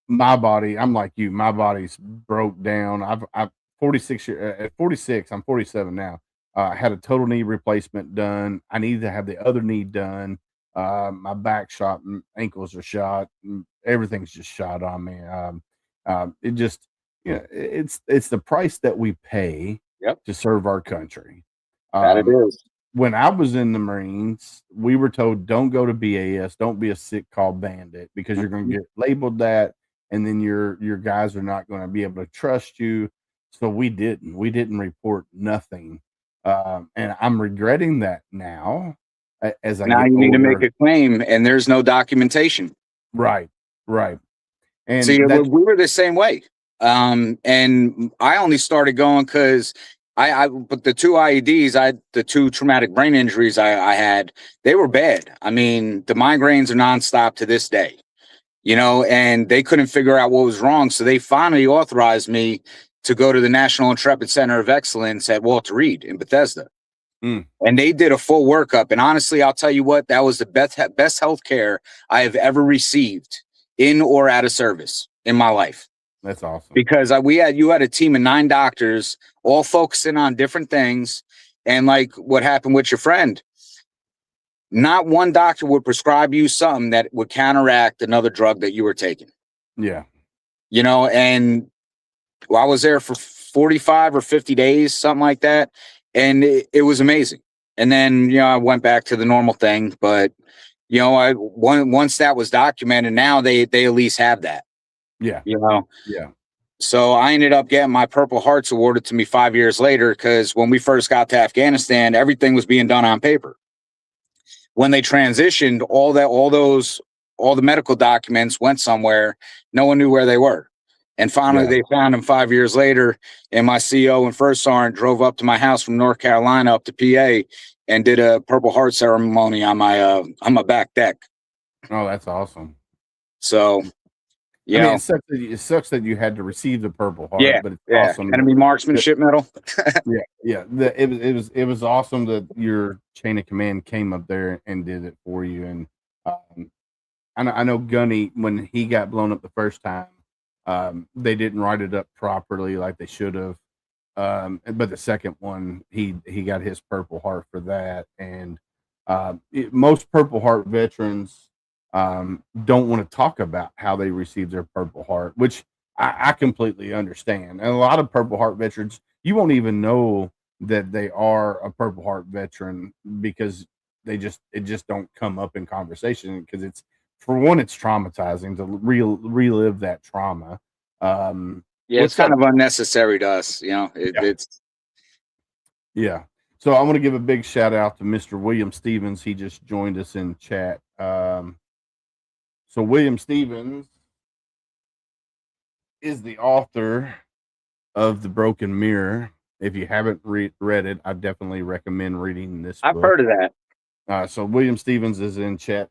Speaker 1: my body, I'm like you. My body's broke down. I've 46 at 46. I'm 47 now. I had a total knee replacement done. I need to have the other knee done. My back shot, ankles are shot, everything's just shot on me. It just, it's the price that we pay
Speaker 4: Yep,
Speaker 1: to serve our country.
Speaker 4: that it
Speaker 1: Um,
Speaker 4: is.
Speaker 1: when I was in the Marines, we were told don't go to BAS, don't be a sick call bandit because you're going to get labeled that, and then your guys are not going to be able to trust you. So we didn't report nothing, and I'm regretting that now as I
Speaker 4: Now
Speaker 1: get
Speaker 4: you need to make
Speaker 1: older.
Speaker 4: a claim, and there's no documentation.
Speaker 1: Right, right,
Speaker 4: See,
Speaker 1: and that's
Speaker 4: we were the same way. And I only started going because but the two IEDs, the two traumatic brain injuries I had, they were bad. I mean, the migraines are nonstop to this day, and they couldn't figure out what was wrong. So they finally authorized me to go to the National Intrepid Center of Excellence at Walter Reed in Bethesda.
Speaker 1: mm,
Speaker 4: And they did a full workup. And honestly, I'll tell you what, that was the best health care I have ever received in or out of service in my life.
Speaker 1: that's awesome.
Speaker 4: Because you had a team of 9 doctors all focusing on different things. And like what happened with your friend, not one doctor would prescribe you something that would counteract another drug that you were taking.
Speaker 1: Yeah,
Speaker 4: And I was there for 45 or 50 days, something like that. And it was amazing. And then, I went back to the normal thing. But, once that was documented, now they at least have that,
Speaker 1: yeah,
Speaker 4: you know.
Speaker 1: yeah,
Speaker 4: So I ended up getting my Purple Hearts awarded to me 5 years later, because when we first got to Afghanistan, everything was being done on paper. When they transitioned, all the medical documents went somewhere. No one knew where they were. And finally,
Speaker 1: yeah.
Speaker 4: they found them 5 years later. And my CO and first sergeant drove up to my house from North Carolina up to PA and did a Purple Heart ceremony on my back deck.
Speaker 1: Oh, that's awesome.
Speaker 4: So,
Speaker 1: I mean, it sucks that you had to receive the Purple Heart, but it's awesome.
Speaker 4: Enemy marksmanship medal.
Speaker 1: Yeah. It was awesome that your chain of command came up there and did it for you. And I know Gunny, when he got blown up the first time, they didn't write it up properly like they should have. But the second one, he got his Purple Heart for that. And most Purple Heart veterans don't want to talk about how they received their Purple Heart, which I completely understand. And a lot of Purple Heart veterans, you won't even know that they are a Purple Heart veteran because it just don't come up in conversation, because it's, for one, it's traumatizing to relive that trauma.
Speaker 4: Yeah, it's
Speaker 1: What's up?
Speaker 4: kind of unnecessary to us. It's
Speaker 1: Yeah. So I want to give a big shout out to Mr. William Stevens. He just joined us in chat. So William Stevens is the author of The Broken Mirror, If you haven't read it, I definitely recommend reading this
Speaker 4: I've
Speaker 1: book.
Speaker 4: heard of that.
Speaker 1: So William Stevens is in chat.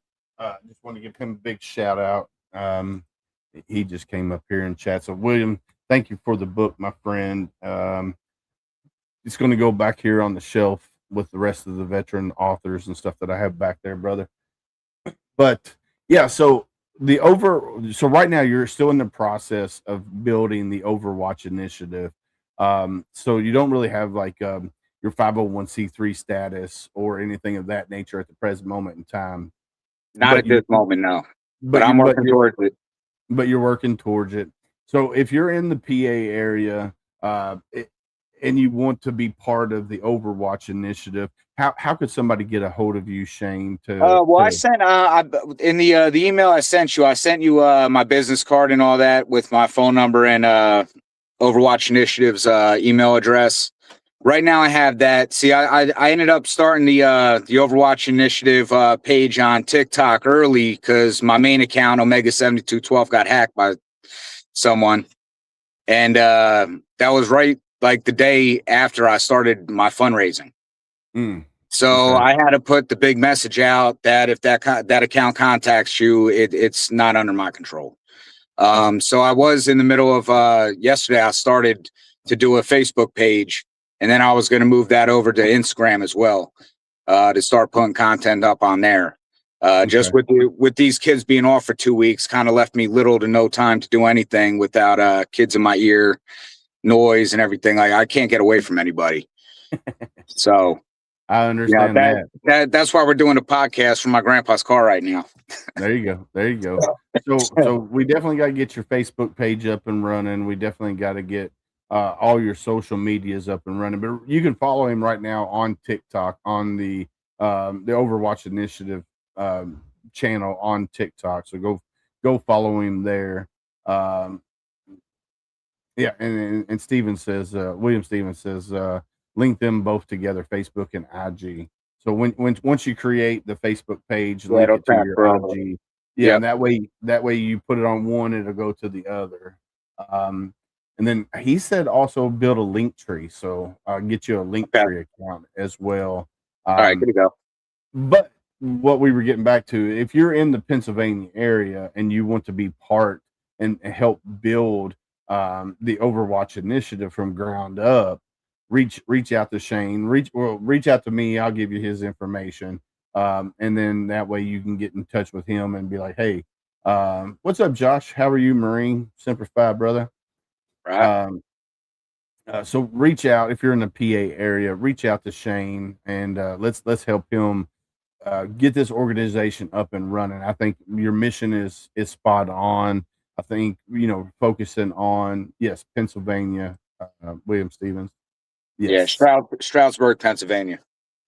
Speaker 1: Just want to give him a big shout out. He just came up here in chat. So William, thank you for the book, my friend. It's going to go back here on the shelf with the rest of the veteran authors and stuff that I have back there, brother. But yeah, so right now you're still in the process of building the Overwatch Initiative. So you don't really have like your 501c3 status or anything of that nature at the present moment in time.
Speaker 4: Not at this moment, no. But I'm working towards it.
Speaker 1: But you're working towards it. So if you're in the PA area and you want to be part of the Overwatch Initiative, how could somebody get a hold of you, Shane?
Speaker 4: I sent in the email I sent you my business card and all that with my phone number and Overwatch Initiative's email address. Right now I have that. See, I ended up starting the Overwatch Initiative page on TikTok early because my main account, Omega7212, got hacked by someone. And that was right like the day after I started my fundraising. So I had to put the big message out that if that account contacts you, it's not under my control. So I was in the middle of yesterday, I started to do a Facebook page. And then I was going to move that over to Instagram as well, to start putting content up on there. Just with these kids being off for 2 weeks, kind of left me little to no time to do anything without kids in my ear, noise and everything. Like I can't get away from anybody. So
Speaker 1: I understand
Speaker 4: that's why we're doing a podcast from my grandpa's car right now.
Speaker 1: There you go. So we definitely got to get your Facebook page up and running. We definitely got to get all your social medias up and running. But you can follow him right now on TikTok on the Overwatch Initiative channel on TikTok. So go follow him there. Yeah, and Steven says William Stevens says link them both together, Facebook and IG. So once you create the Facebook page, link it to your IG. Yeah, and that way you put it on one, it'll go to the other. And then he said also build a link tree. So get you a link tree account as well.
Speaker 4: All right, good to go.
Speaker 1: But what we were getting back to, if you're in the Pennsylvania area and you want to be part and help build the Overwatch Initiative from ground up, reach out to Shane, reach out to me. I'll give you his information. And then that way you can get in touch with him and be like, hey, what's up, Josh? How are you, Marine? Semper Fi, brother.
Speaker 4: Right.
Speaker 1: So reach out if you're in the PA area, reach out to Shane and let's help him get this organization up and running. I think your mission is spot on. I think, focusing on, Pennsylvania, William Stevens.
Speaker 4: Yes. Yeah, Stroudsburg, Pennsylvania.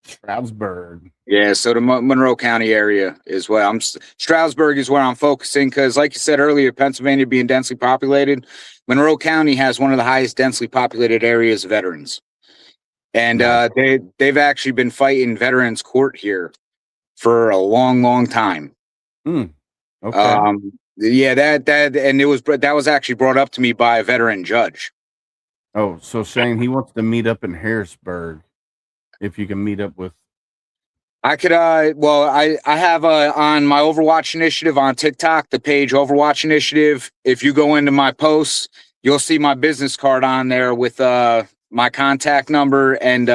Speaker 1: Stroudsburg.
Speaker 4: Yeah, so the Monroe County area is where Stroudsburg is where I'm focusing because, like you said earlier, Pennsylvania being densely populated, Monroe County has one of the highest densely populated areas of veterans. And they've actually been fighting veterans court here for a long, long time.
Speaker 1: Okay.
Speaker 4: Yeah, that was actually brought up to me by a veteran judge.
Speaker 1: Oh, so Shane, he wants to meet up in Harrisburg. If you can meet up with,
Speaker 4: I could. I have on my Overwatch Initiative on TikTok, the page Overwatch Initiative. If you go into my posts, you'll see my business card on there with my contact number and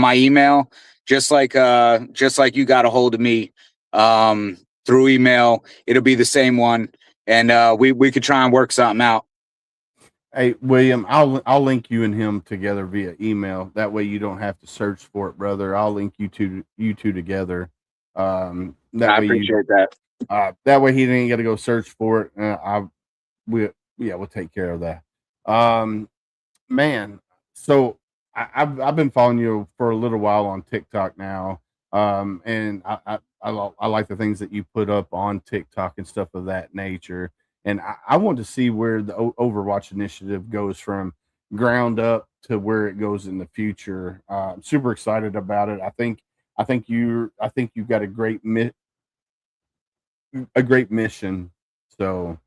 Speaker 4: my email. Just like you got a hold of me through email, it'll be the same one, and we could try and work something out.
Speaker 1: Hey, William, I'll link you and him together via email. That way you don't have to search for it, brother. I'll link you two together. I
Speaker 4: appreciate that.
Speaker 1: That way he ain't got to go search for it. We'll take care of that. Man, so I've been following you for a little while on TikTok now. And I like the things that you put up on TikTok and stuff of that nature. And I want to see where the Overwatch Initiative goes from ground up to where it goes in the future. I'm super excited about it. I think you've got a great mission. So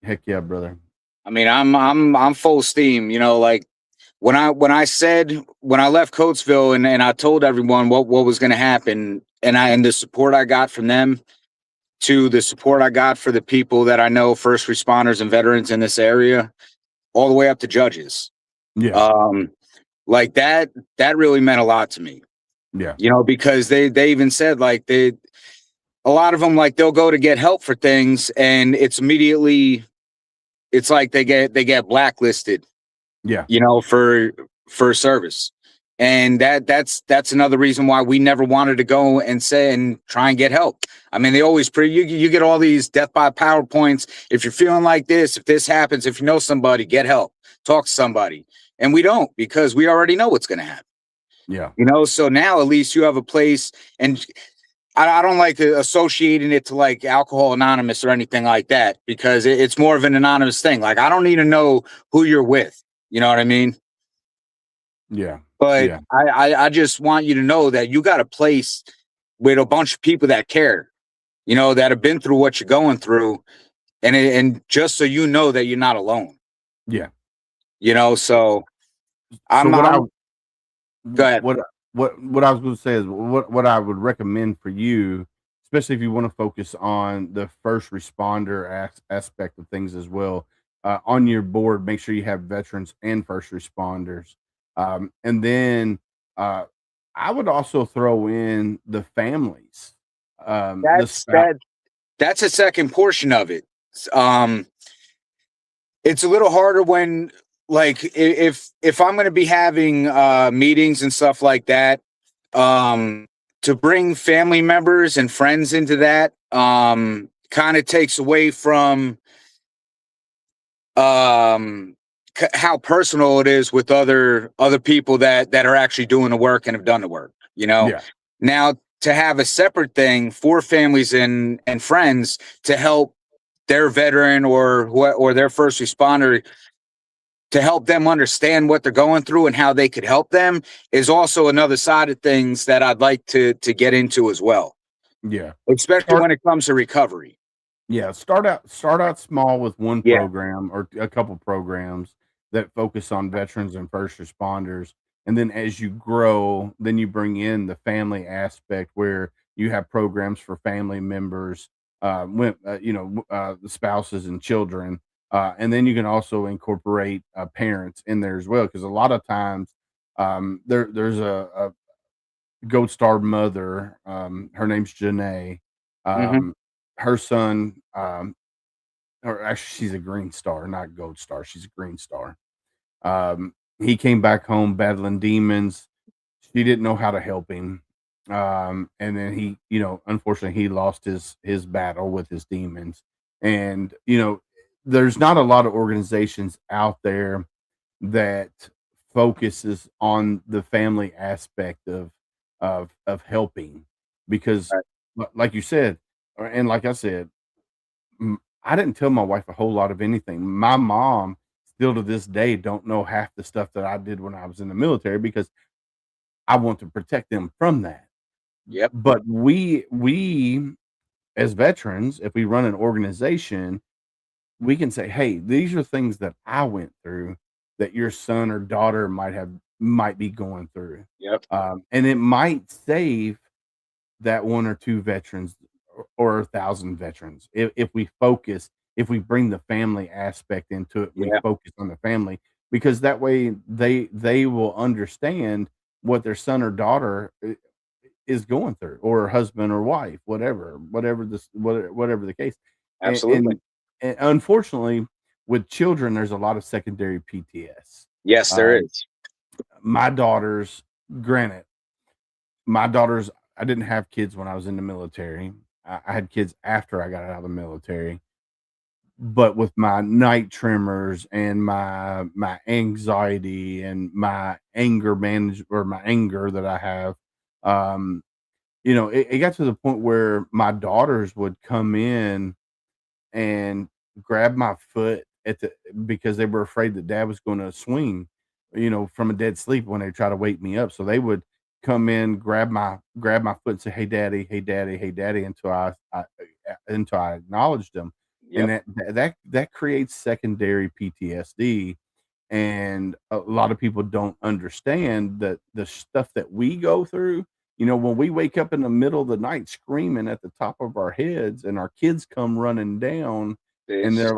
Speaker 1: heck yeah, brother.
Speaker 4: I mean, I'm full steam. Like when I left Coatesville and I told everyone what was going to happen, and the support I got from them to the support I got for the people that I know, first responders and veterans in this area, all the way up to judges.
Speaker 1: Yeah.
Speaker 4: Like that really meant a lot to me.
Speaker 1: Yeah.
Speaker 4: You know, because they even said like a lot of them, like they'll go to get help for things and it's like they get blacklisted.
Speaker 1: Yeah.
Speaker 4: You know, for service. And that's another reason why we never wanted to go and say and try and get help. I mean, they always you get all these death by PowerPoints. If you're feeling like this, if this happens, if you know somebody, get help, talk to somebody. And we don't, because we already know what's going to happen.
Speaker 1: Yeah.
Speaker 4: You know, so now at least you have a place. And I don't like associating it to like Alcohol Anonymous or anything like that, because it's more of an anonymous thing. Like, I don't need to know who you're with. You know what I mean?
Speaker 1: Yeah.
Speaker 4: But
Speaker 1: yeah.
Speaker 4: I just want you to know that you got a place with a bunch of people that care, you know, that have been through what you're going through. And just so you know that you're not alone.
Speaker 1: Yeah.
Speaker 4: You know, so
Speaker 1: go
Speaker 4: ahead.
Speaker 1: What I was going to say is what I would recommend for you, especially if you want to focus on the first responder aspect of things as well. On your board, make sure you have veterans and first responders. And then I would also throw in the families.
Speaker 4: That's a second portion of it. It's a little harder when, like, if I'm going to be having meetings and stuff like that, to bring family members and friends into that kind of takes away from how personal it is with other people that are actually doing the work and have done the work, you know.
Speaker 1: Yeah.
Speaker 4: Now, to have a separate thing for families and friends to help their veteran or their first responder, to help them understand what they're going through and how they could help them, is also another side of things that I'd like to get into as well.
Speaker 1: Yeah.
Speaker 4: Especially when it comes to recovery.
Speaker 1: Yeah, start out small with one
Speaker 4: Yeah.
Speaker 1: program or a couple programs that focus on veterans and first responders. And then as you grow, then you bring in the family aspect where you have programs for family members, the spouses and children. And then you can also incorporate parents in there as well. Because a lot of times there's a Gold Star mother. Her name's Janae. Her son, or actually, she's a Green Star, not Gold Star. She's a Green Star. He came back home battling demons. She didn't know how to help him. And then he, unfortunately, he lost his battle with his demons. And, there's not a lot of organizations out there that focuses on the family aspect of helping, because like you said, and like I said, I didn't tell my wife a whole lot of anything. My mom still to this day don't know half the stuff that I did when I was in the military, because I want to protect them from that.
Speaker 4: Yep.
Speaker 1: But we as veterans, if we run an organization, we can say, hey, these are things that I went through that your son or daughter might be going through.
Speaker 4: Yep.
Speaker 1: And it might save that one or two veterans or 1,000 veterans if we bring the family aspect into it. We focus on the family, because that way they will understand what their son or daughter is going through, or husband or wife, whatever the case.
Speaker 4: Absolutely.
Speaker 1: And unfortunately, with children, there's a lot of secondary PTS.
Speaker 4: Yes, there is.
Speaker 1: My daughters, granted, I didn't have kids when I was in the military. I had kids after I got out of the military. But with my night tremors and my anxiety and my anger my anger that I have, it got to the point where my daughters would come in and grab my foot because they were afraid that dad was going to swing, from a dead sleep when they try to wake me up. So they would come in, grab my foot and say, hey daddy, hey daddy, hey daddy, until I acknowledged them. Yep. And that creates secondary PTSD. And a lot of people don't understand that the stuff that we go through, you know, when we wake up in the middle of the night screaming at the top of our heads and our kids come running down and
Speaker 4: It's,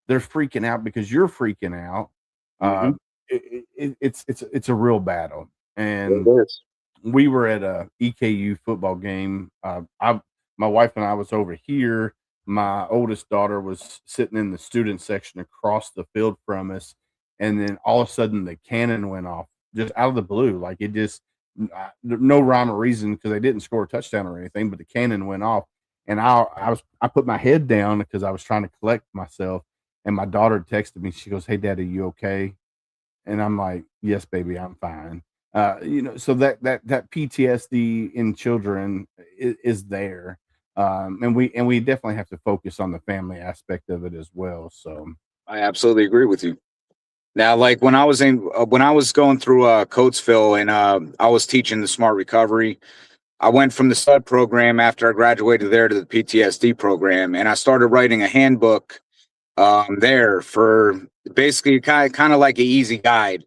Speaker 1: they're freaking out because you're freaking out. Uh,
Speaker 4: mhm,
Speaker 1: it's a real battle.
Speaker 4: it
Speaker 1: And
Speaker 4: is.
Speaker 1: we were at a EKU football game. My wife and I was over here. My oldest daughter was sitting in the student section across the field from us, and then all of a sudden the cannon went off just out of the blue. Like it just no rhyme or reason because they didn't score a touchdown or anything, but the cannon went off, and I put my head down because I was trying to collect myself, and my daughter texted me. She goes, "Hey, Dad, are you okay?" And I'm like, "Yes, baby, I'm fine." You know, so that PTSD in children is there, and we definitely have to focus on the family aspect of it as well. So,
Speaker 4: I absolutely agree with you. Now, like when I was going through Coatesville and I was teaching the Smart Recovery, I went from the SUD program after I graduated there to the PTSD program, and I started writing a handbook there for basically kind of like an easy guide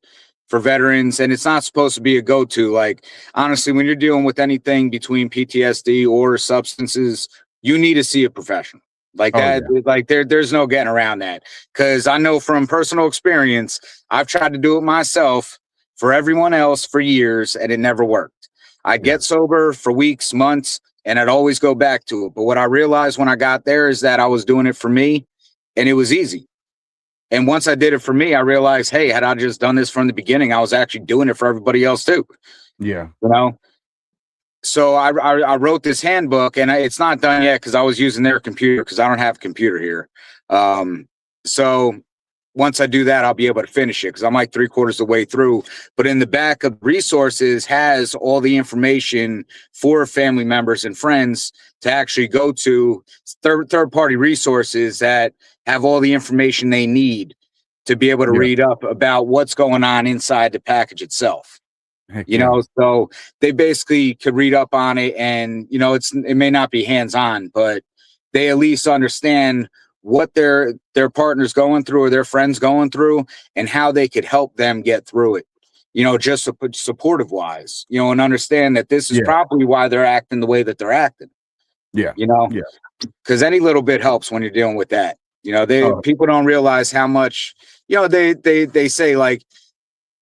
Speaker 4: for veterans. And it's not supposed to be a go-to. Like honestly, when you're dealing with anything between PTSD or substances, you need to see a professional. Like
Speaker 1: oh
Speaker 4: that,
Speaker 1: yeah,
Speaker 4: like there's no getting around that. Because I know from personal experience, I've tried to do it myself for everyone else for years, and it never worked. I'd
Speaker 1: yeah,
Speaker 4: get sober for weeks, months, and I'd always go back to it. But what I realized when I got there is that I was doing it for me, and it was easy. And once I did it for me, I realized, hey, had I just done this from the beginning, I was actually doing it for everybody else too.
Speaker 1: yeah,
Speaker 4: You know, so I wrote this handbook, and it's not done yet because I was using their computer because I don't have a computer here. So once I do that, I'll be able to finish it because I'm like 3/4 of the way through. But in the back of resources has all the information for family members and friends to actually go to third party resources that have all the information they need to be able to
Speaker 1: yeah.
Speaker 4: read up about what's going on inside the package itself.
Speaker 1: Heck
Speaker 4: You
Speaker 1: yeah,
Speaker 4: know, so they basically could read up on it, and you know, it may not be hands on, but they at least understand what their partner's going through or their friends going through, and how they could help them get through it. You know, just supportive wise, you know, and understand that this is
Speaker 1: yeah,
Speaker 4: probably why they're acting the way that they're acting.
Speaker 1: yeah,
Speaker 4: You know,
Speaker 1: yeah.
Speaker 4: because any little bit helps when you're dealing with that. You know,
Speaker 1: Oh,
Speaker 4: people don't realize how much. You know, they say like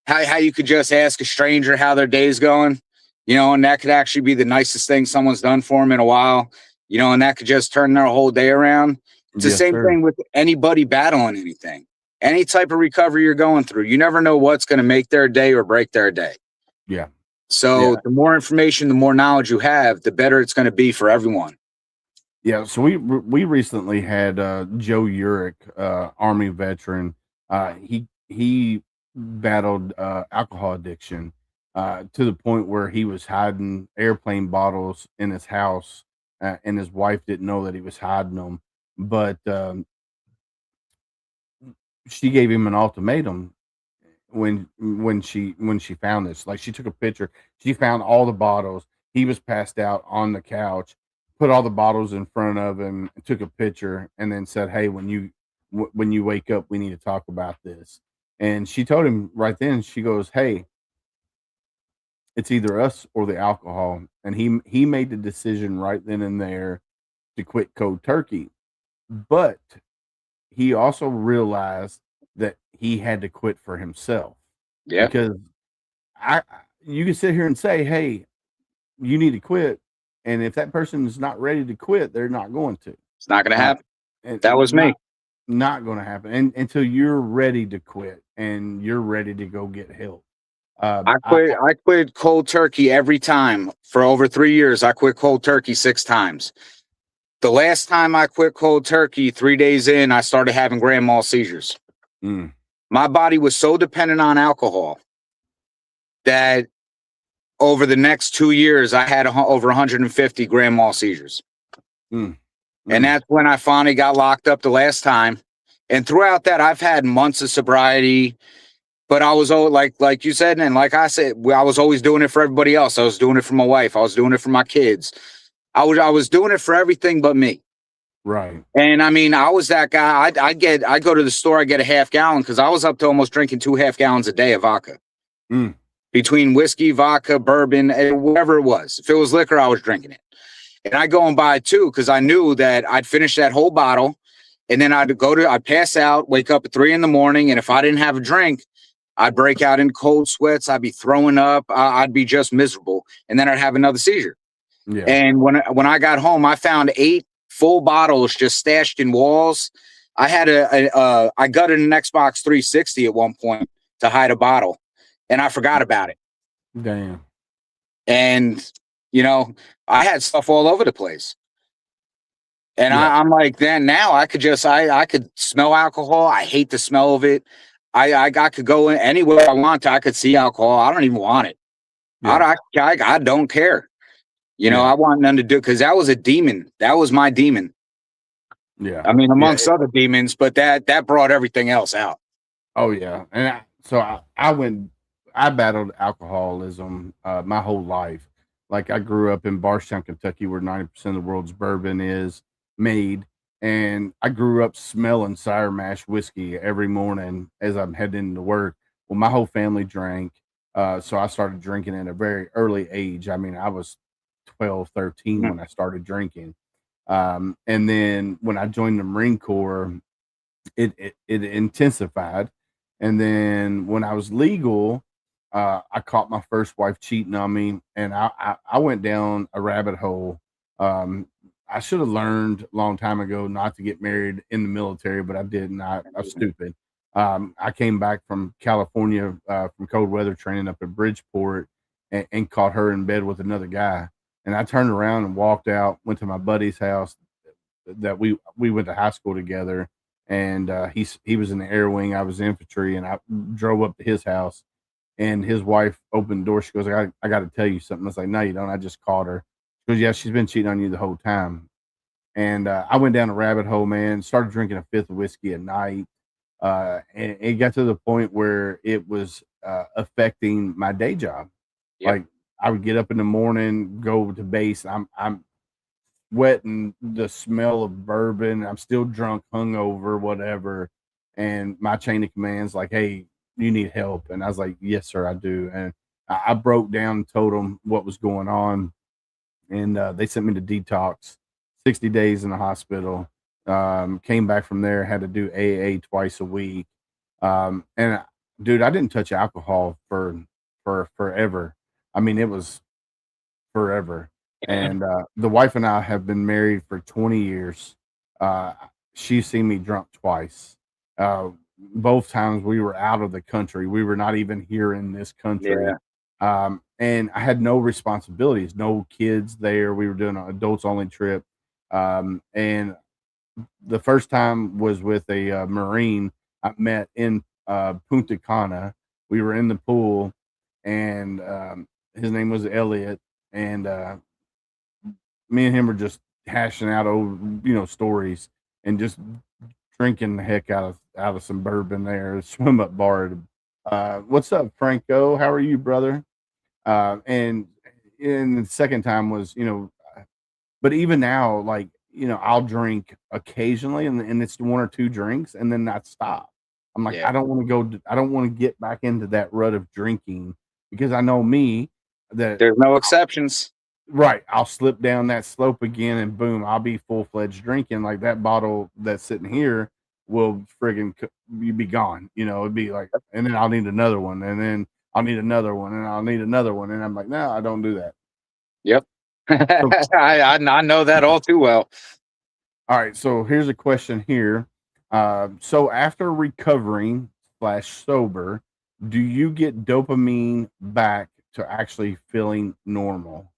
Speaker 4: how you could just ask a stranger how their day's going, you know, and that could actually be the nicest thing someone's done for them in a while, you know, and that could just turn their whole day around. It's the
Speaker 1: yes,
Speaker 4: same
Speaker 1: sir.
Speaker 4: thing with anybody battling anything, any type of recovery you're going through. You never know what's going to make their day or break their day.
Speaker 1: Yeah,
Speaker 4: So
Speaker 1: yeah,
Speaker 4: the more information, the more knowledge you have, the better it's going to be for everyone.
Speaker 1: yeah. So we recently had Joe Urich, Army veteran. He battled alcohol addiction to the point where he was hiding airplane bottles in his house, and his wife didn't know that he was hiding them. But she gave him an ultimatum when she found this. Like she took a picture. She found all the bottles. He was passed out on the couch. Put all the bottles in front of him. Took a picture and then said, "Hey, when you wake up, we need to talk about this." And she told him right then. She goes, "Hey, it's either us or the alcohol." And he made the decision right then and there to quit cold turkey. But he also realized that he had to quit for himself
Speaker 4: Yeah,
Speaker 1: because you can sit here and say, "Hey, you need to quit," and if that person is not ready to quit, they're not going to.
Speaker 4: it's not going to
Speaker 1: Uh,
Speaker 4: happen. That
Speaker 1: and
Speaker 4: was me.
Speaker 1: not going to happen until you're ready to quit and you're ready to go get help.
Speaker 4: I quit cold turkey every time for over 3 years. I quit cold turkey 6 times. The last time I quit cold turkey, 3 days in, I started having grand mal seizures.
Speaker 1: mm,
Speaker 4: My body was so dependent on alcohol that over the next 2 years, I had over 150 grand mal seizures.
Speaker 1: mm,
Speaker 4: And
Speaker 1: mm,
Speaker 4: that's when I finally got locked up the last time. And throughout that, I've had months of sobriety, but I was always like you said, and like I said, I was always doing it for everybody else. I was doing it for my wife. I was doing it for my kids. I was doing it for everything but me.
Speaker 1: Right.
Speaker 4: And I mean, I was that guy. I go to the store, I get a half gallon because I was up to almost drinking 2.5 gallons a day of vodka
Speaker 1: Mm.
Speaker 4: between whiskey, vodka, bourbon, and whatever it was. If it was liquor, I was drinking it. And I go and buy two because I knew that I'd finish that whole bottle, and then I'd pass out, wake up at 3 a.m, and if I didn't have a drink, I'd break out in cold sweats. I'd be throwing up. I'd be just miserable, and then I'd have another seizure.
Speaker 1: Yeah.
Speaker 4: And when I got home, I found 8 full bottles just stashed in walls. I had I gutted an Xbox 360 at one point to hide a bottle, and I forgot about it.
Speaker 1: Damn.
Speaker 4: And I had stuff all over the place. And
Speaker 1: Yeah.
Speaker 4: I'm like, then now I could smell alcohol. I hate the smell of it. I could go anywhere I want to. I could see alcohol. I don't even want it.
Speaker 1: Yeah.
Speaker 4: I don't care.
Speaker 1: Yeah.
Speaker 4: I want nothing to do because that was a demon. That was my demon.
Speaker 1: Yeah.
Speaker 4: I mean,
Speaker 1: Yeah.
Speaker 4: amongst other demons, but that brought everything else out.
Speaker 1: Oh yeah. And I battled alcoholism my whole life. Like I grew up in Bardstown, Kentucky, where 90% of the world's bourbon is made. And I grew up smelling Sire Mash whiskey every morning as I'm heading into work. Well, my whole family drank. So I started drinking at a very early age. I mean, I was 12, 13 when I started drinking. And then when I joined the Marine Corps, it intensified. And then when I was legal, I caught my first wife cheating on me, and I went down a rabbit hole. I should have learned a long time ago not to get married in the military, but I didn't. I was stupid. I came back from California from cold weather training up at Bridgeport and caught her in bed with another guy. And I turned around and walked out, went to my buddy's house that we went to high school together, and he was in the air wing, I was infantry, and I drove up to his house, and his wife opened the door. She goes, I got to tell you something. I was like, no, you don't. I just caught her. She goes, yeah, she's been cheating on you the whole time. And I went down a rabbit hole, man. Started drinking a fifth of whiskey a night, and it got to the point where it was affecting my day job.
Speaker 4: Yep.
Speaker 1: Like I would get up in the morning, go to base. I'm sweating the smell of bourbon. I'm still drunk, hungover, whatever. And my chain of command's like, hey, you need help. And I was like, yes, sir, I do. And I broke down and told them what was going on. And they sent me to detox, 60 days in the hospital. Came back from there, had to do AA twice a week. And dude, I didn't touch alcohol for forever. I mean, it was forever. And the wife and I have been married for 20 years. She's seen me drunk twice. Both times we were out of the country. We were not even here in this country. And I had no responsibilities, no kids there. We were doing an adults only trip. And the first time was with a Marine I met in Punta Cana. We were in the pool, and his name was Elliot. And me and him were just hashing out old, stories and just drinking the heck out of some bourbon there, swim up bar. What's up, Franco? How are you, brother? And the second time was, but even now, like, I'll drink occasionally and it's one or two drinks and then not stop. I'm like,
Speaker 4: Yeah.
Speaker 1: I don't want to get back into that rut of drinking because I know me that
Speaker 4: There's no exceptions.
Speaker 1: right, I'll slip down that slope again and boom, I'll be full-fledged drinking. Like that bottle that's sitting here will friggin' be gone. It'd be like, and then I'll need another one, and then I'll need another one, and I'll need another one. And I'm like, no, I don't do that.
Speaker 4: Yep. I know that all too well.
Speaker 1: All right, so here's a question here. So after recovering / sober, do you get dopamine back to actually feeling normal?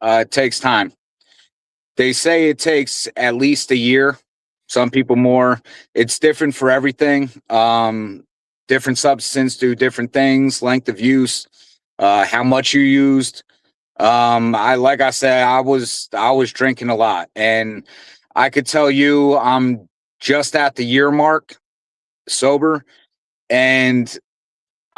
Speaker 4: It takes time. They say it takes at least a year. Some people more. It's different for everything. Different substances do different things. Length of use, how much you used. Like I said, I was drinking a lot, and I could tell you I'm just at the year mark sober, and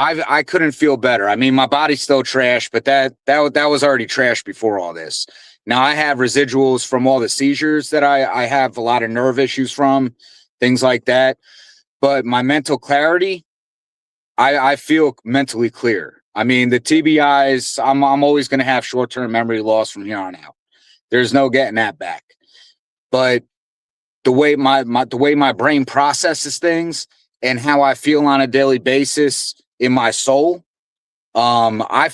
Speaker 4: I couldn't feel better. I mean, my body's still trash, but that was already trash before all this. Now I have residuals from all the seizures that I have a lot of nerve issues from, things like that. But my mental clarity, I feel mentally clear. I mean, the TBIs, I'm always going to have short-term memory loss from here on out. There's no getting that back. But the way my brain processes things and how I feel on a daily basis in my soul, I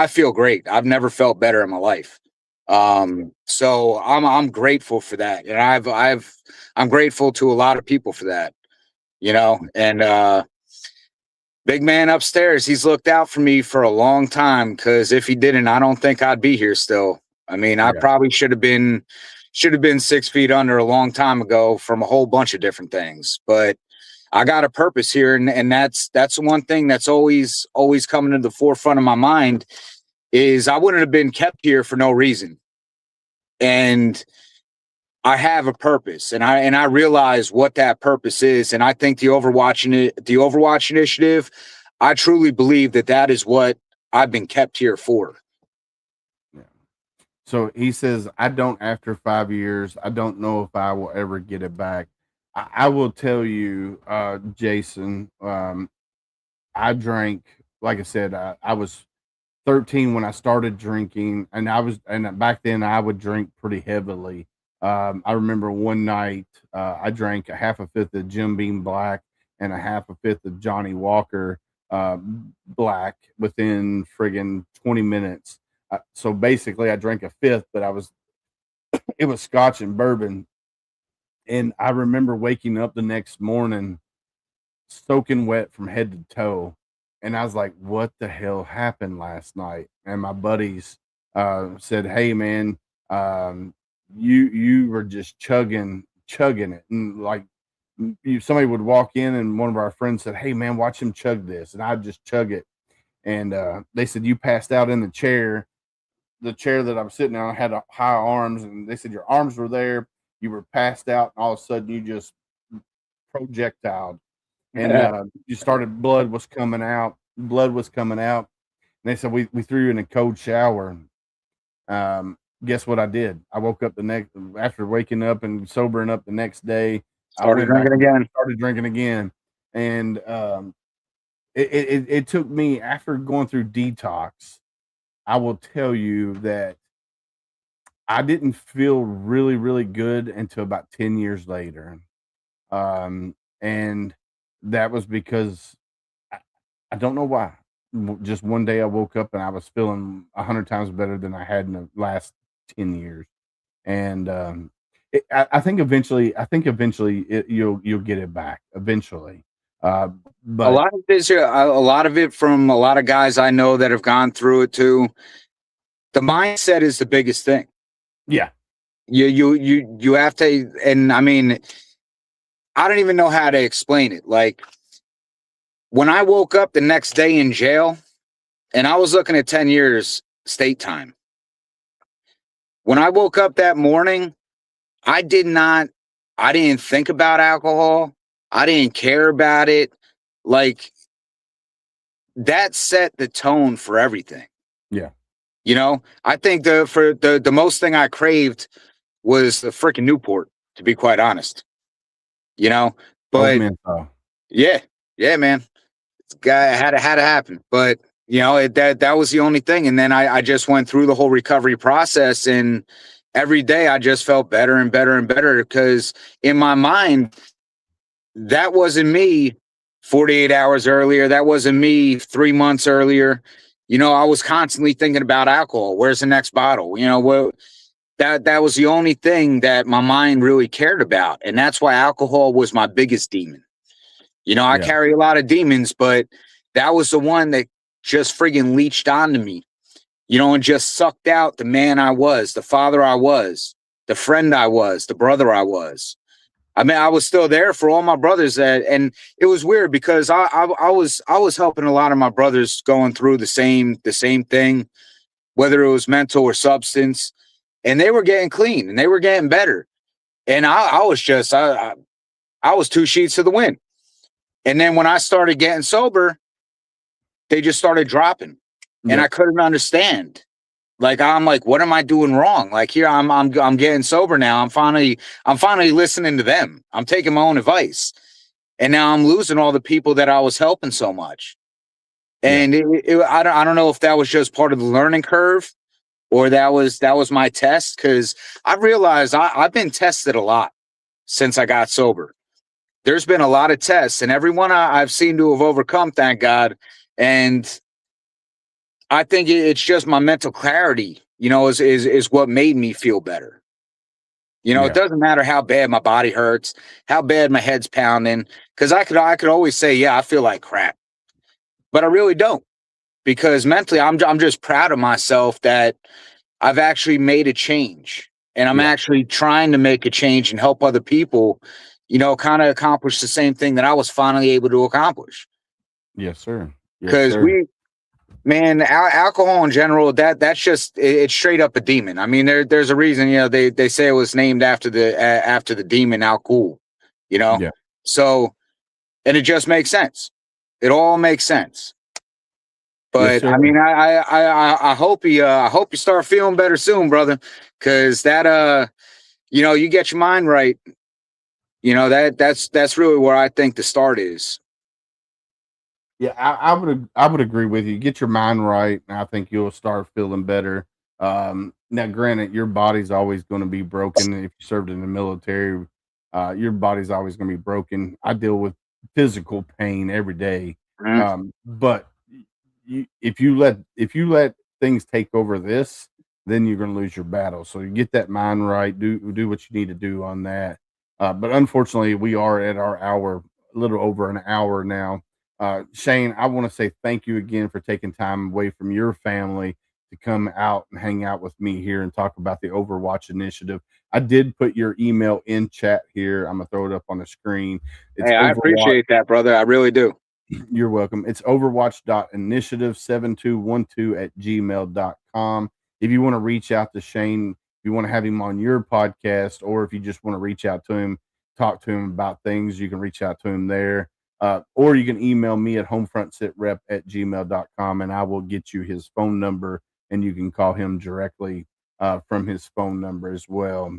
Speaker 4: feel great. I've never felt better in my life. So I'm grateful for that, and I'm grateful to a lot of people for that, you know. And big man upstairs, he's looked out for me for a long time, because if he didn't, I don't think I'd be here still. I mean, I probably should have been 6 feet under a long time ago from a whole bunch of different things, but I got a purpose here, and that's the one thing that's always coming to the forefront of my mind is I wouldn't have been kept here for no reason. And I have a purpose, and I realize what that purpose is. And I think the Overwatch Initiative, I truly believe that is what I've been kept here for.
Speaker 1: Yeah. So he says, I don't, after 5 years, I don't know if I will ever get it back. I will tell you, Jason, I drank, like I said, I was 13 when I started drinking, and back then I would drink pretty heavily. I remember one night I drank a half a fifth of Jim Beam Black and a half a fifth of Johnny Walker Black within friggin' 20 minutes. So basically, I drank a fifth, but it was Scotch and bourbon. And I remember waking up the next morning soaking wet from head to toe. And I was like, what the hell happened last night? And my buddies said, hey, man, you were just chugging it. And like somebody would walk in and one of our friends said, hey, man, watch him chug this. And I'd just chug it. And they said, you passed out in the chair. The chair that I was sitting on had high arms. And they said, your arms were there. You were passed out. And all of a sudden, you just projectiled. And you started, blood was coming out. And they said, we threw you in a cold shower. Guess what I did? I woke up after waking up and sobering up the next day.
Speaker 4: Started
Speaker 1: drinking again. And it took me, after going through detox, I will tell you that I didn't feel really, really good until about 10 years later. And that was because I don't know why. Just one day I woke up and I was feeling 100 times better than I had in the last 10 years. And I think eventually you'll get it back eventually. But
Speaker 4: a lot of it from a lot of guys I know that have gone through it too. The mindset is the biggest thing.
Speaker 1: Yeah.
Speaker 4: You have to, and I mean, I don't even know how to explain it. Like, when I woke up the next day in jail, and I was looking at 10 years state time. When I woke up that morning, I didn't think about alcohol. I didn't care about it. Like, that set the tone for everything.
Speaker 1: Yeah.
Speaker 4: You know, I think the most thing I craved was the freaking Newport, to be quite honest. You know, but yeah, man, guy had to happen. But you know, that was the only thing. And then I just went through the whole recovery process, and every day I just felt better and better and better, because in my mind, that wasn't me 48 hours earlier. That wasn't me 3 months earlier. You know, I was constantly thinking about alcohol. Where's the next bottle? You know, that was the only thing that my mind really cared about. And that's why alcohol was my biggest demon. You know, I carry a lot of demons, but that was the one that just friggin' leached onto me, you know, and just sucked out the man I was, the father I was, the friend I was, the brother I was. I mean, I was still there for all my brothers, and it was weird because I was helping a lot of my brothers going through the same thing, whether it was mental or substance, and they were getting clean and they were getting better. And I was just, I was 2 sheets to the wind. And then when I started getting sober, they just started dropping. And I couldn't understand. Like, I'm like, what am I doing wrong? Like, here I'm getting sober now. I'm finally listening to them. I'm taking my own advice. And now I'm losing all the people that I was helping so much.
Speaker 1: Yeah.
Speaker 4: And I don't know if that was just part of the learning curve or that was my test. Cause I realized I've been tested a lot since I got sober. There's been a lot of tests, and everyone I've seen to have overcome, thank God. And I think it's just my mental clarity, is what made me feel better. It
Speaker 1: Yeah.
Speaker 4: doesn't matter how bad my body hurts, how bad my head's pounding, because I could always say, yeah, I feel like crap, but I really don't, because mentally I'm just proud of myself that I've actually made a change, and I'm
Speaker 1: Yeah.
Speaker 4: actually trying to make a change and help other people, kind of accomplish the same thing that I was finally able to accomplish.
Speaker 1: Yes, sir. Yes,
Speaker 4: Because
Speaker 1: sir.
Speaker 4: man, alcohol in general, that's just it's straight up a demon. I mean, there's a reason, they say it was named after the demon alcohol,
Speaker 1: Yeah.
Speaker 4: So, and it just makes sense. It all makes sense.
Speaker 1: Yes,
Speaker 4: But
Speaker 1: sir.
Speaker 4: I mean, I hope you start feeling better soon, brother, because that you get your mind right. That's really where I think the start is.
Speaker 1: Yeah, I would agree with you. Get your mind right, and I think you'll start feeling better. Now, granted, your body's always going to be broken. If you served in the military, your body's always going to be broken. I deal with physical pain every day,
Speaker 4: Mhm.
Speaker 1: but if you let things take over this, then you're going to lose your battle. So you get that mind right. Do what you need to do on that. But unfortunately, we are at our hour, a little over an hour now. Shane, I want to say thank you again for taking time away from your family to come out and hang out with me here and talk about the Overwatch Initiative. I did put your email in chat here. I'm gonna throw it up on the screen. It's
Speaker 4: Hey, I
Speaker 1: Overwatch.
Speaker 4: appreciate that, brother. I really do.
Speaker 1: You're welcome. It's overwatch.initiative7212@gmail.com. If you want to reach out to Shane, if you want to have him on your podcast, or if you just want to reach out to him, talk to him about things, you can reach out to him there. Or you can email me at homefrontsitrep@gmail.com, and I will get you his phone number, and you can call him directly from his phone number as well.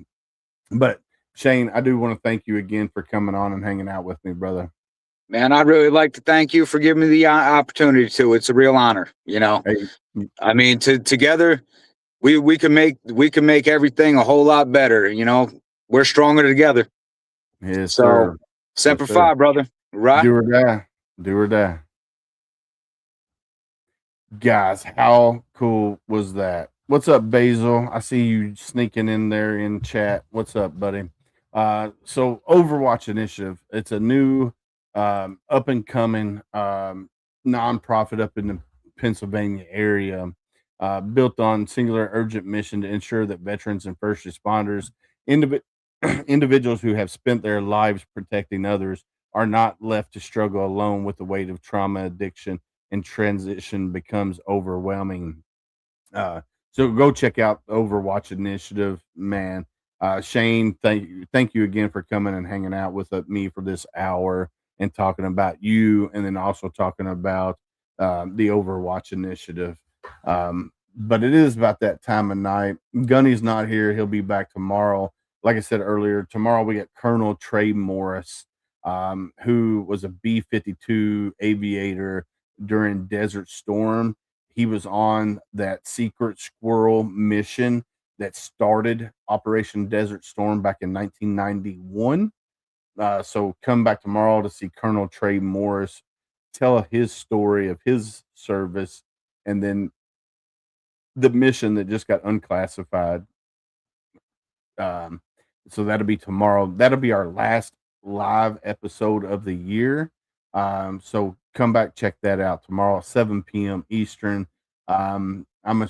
Speaker 1: But Shane, I do want to thank you again for coming on and hanging out with me, brother.
Speaker 4: Man, I'd really like to thank you for giving me the opportunity to. It's a real honor.
Speaker 1: Hey,
Speaker 4: I mean, together we can make everything a whole lot better. We're stronger together.
Speaker 1: yes,
Speaker 4: So,
Speaker 1: sir. Yes,
Speaker 4: Semper
Speaker 1: sir.
Speaker 4: Fi, brother. Right?
Speaker 1: Do or die. Do or die. Guys, how cool was that? What's up, Basil? I see you sneaking in there in chat. What's up, buddy? So Overwatch Initiative, it's a new up and coming nonprofit up in the Pennsylvania area, built on singular urgent mission to ensure that veterans and first responders, indiv- individuals who have spent their lives protecting others, are not left to struggle alone with the weight of trauma, addiction, and transition becomes overwhelming. Uh, so go check out Overwatch Initiative, man. Shane, thank you again for coming and hanging out with me for this hour and talking about you, and then also talking about the Overwatch Initiative. But it is about that time of night. Gunny's not here; he'll be back tomorrow. Like I said earlier, tomorrow we got Colonel Trey Morris, who was a B-52 aviator during Desert Storm. He was on that secret squirrel mission that started Operation Desert Storm back in 1991. So come back tomorrow to see Colonel Trey Morris tell his story of his service, and then the mission that just got unclassified. Um, so that'll be tomorrow. That'll be our last live episode of the year. So come back, check that out tomorrow, 7 p.m. Eastern. I'm a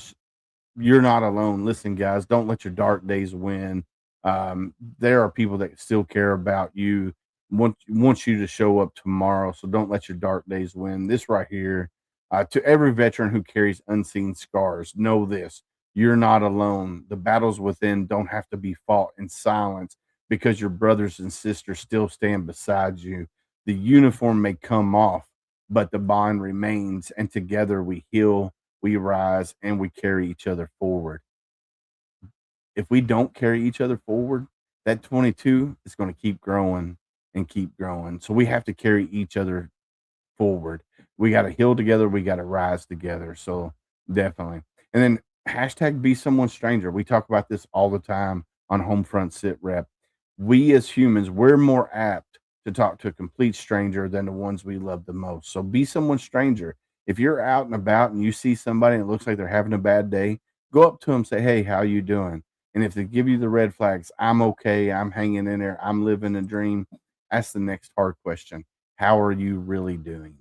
Speaker 1: You're not alone. Listen, guys, don't let your dark days win. There are people that still care about you, want you to show up tomorrow. So don't let your dark days win. This right here, to every veteran who carries unseen scars, know this: you're not alone. The battles within don't have to be fought in silence, because your brothers and sisters still stand beside you. The uniform may come off, but the bond remains, and together we heal, we rise, and we carry each other forward. If we don't carry each other forward, that 22 is going to keep growing and keep growing. So we have to carry each other forward. We got to heal together. We got to rise together. So definitely. And then hashtag be someone stranger. We talk about this all the time on Homefront Sit Rep. We as humans, we're more apt to talk to a complete stranger than the ones we love the most. So be someone stranger. If you're out and about and you see somebody and it looks like they're having a bad day, go up to them, say, hey, how you doing? And if they give you the red flags, I'm okay, I'm hanging in there, I'm living a dream, ask the next hard question. How are you really doing?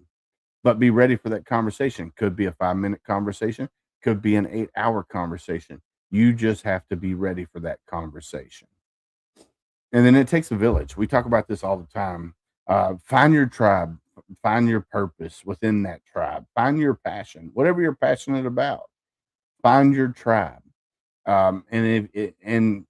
Speaker 1: But be ready for that conversation. Could be a 5-minute conversation, could be an 8-hour conversation. You just have to be ready for that conversation. And then it takes a village. We talk about this all the time. Find your tribe, find your purpose within that tribe, find your passion, whatever you're passionate about, find your tribe. And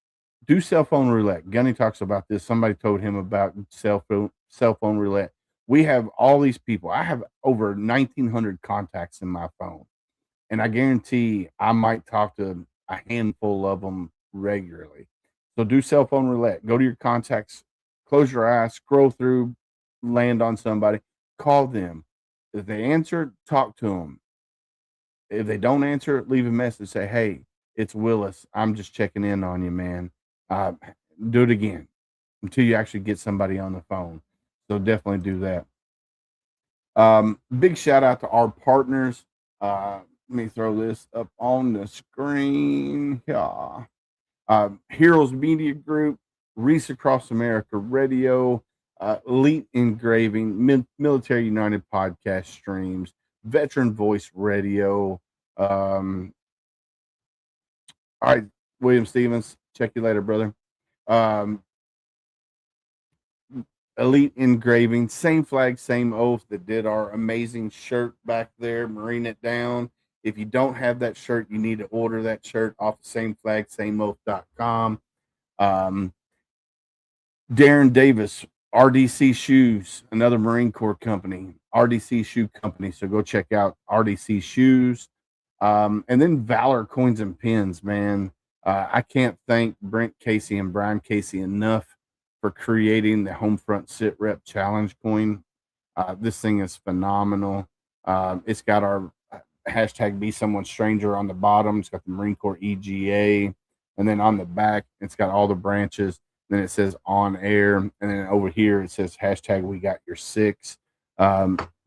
Speaker 1: do cell phone roulette. Gunny talks about this. Somebody told him about cell phone roulette. We have all these people. I have over 1,900 contacts in my phone, and I guarantee I might talk to a handful of them regularly. So do cell phone roulette. Go to your contacts, close your eyes, scroll through, land on somebody, call them. If they answer, talk to them. If they don't answer, leave a message. Say, hey, it's Willis. I'm just checking in on you, man. Do it again until you actually get somebody on the phone. So definitely do that. Big shout out to our partners. Let me throw this up on the screen. Yeah. Heroes Media Group, Reese Across America Radio, Elite Engraving, Military United Podcast Streams, Veteran Voice Radio. All right, William Stevens, check you later, brother. Elite Engraving, same flag, same oath that did our amazing shirt back there, Marine It Down. If you don't have that shirt, you need to order that shirt off the same flag, same oath.com. Darren Davis, RDC Shoes, another Marine Corps company, RDC Shoe Company. So go check out RDC Shoes. And then Valor Coins and Pins, man. I can't thank Brent Casey and Brian Casey enough for creating the Homefront Sit Rep Challenge coin. This thing is phenomenal. It's got our hashtag be someone stranger on the bottom. It's got the Marine Corps EGA. And then on the back, it's got all the branches. Then it says on air. And then over here, it says hashtag we got your 6.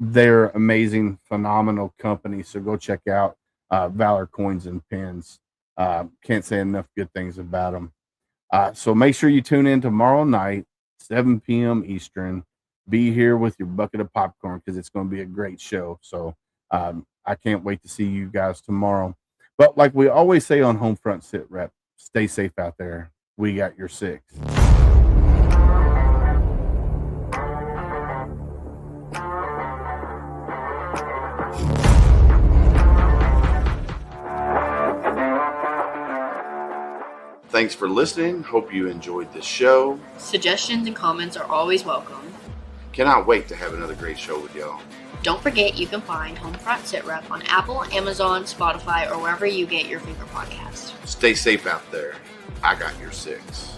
Speaker 1: They're amazing, phenomenal company. So go check out Valor Coins and Pins. Can't say enough good things about them. So make sure you tune in tomorrow night, 7 p.m. Eastern. Be here with your bucket of popcorn because it's going to be a great show. So I can't wait to see you guys tomorrow. But like we always say on Homefront Sit Rep, stay safe out there. We got your 6. Thanks for listening. Hope you enjoyed the show.
Speaker 2: Suggestions and comments are always welcome.
Speaker 1: Cannot wait to have another great show with y'all.
Speaker 2: Don't forget you can find Homefront Sit Rep on Apple, Amazon, Spotify, or wherever you get your favorite podcasts.
Speaker 1: Stay safe out there. I got your 6.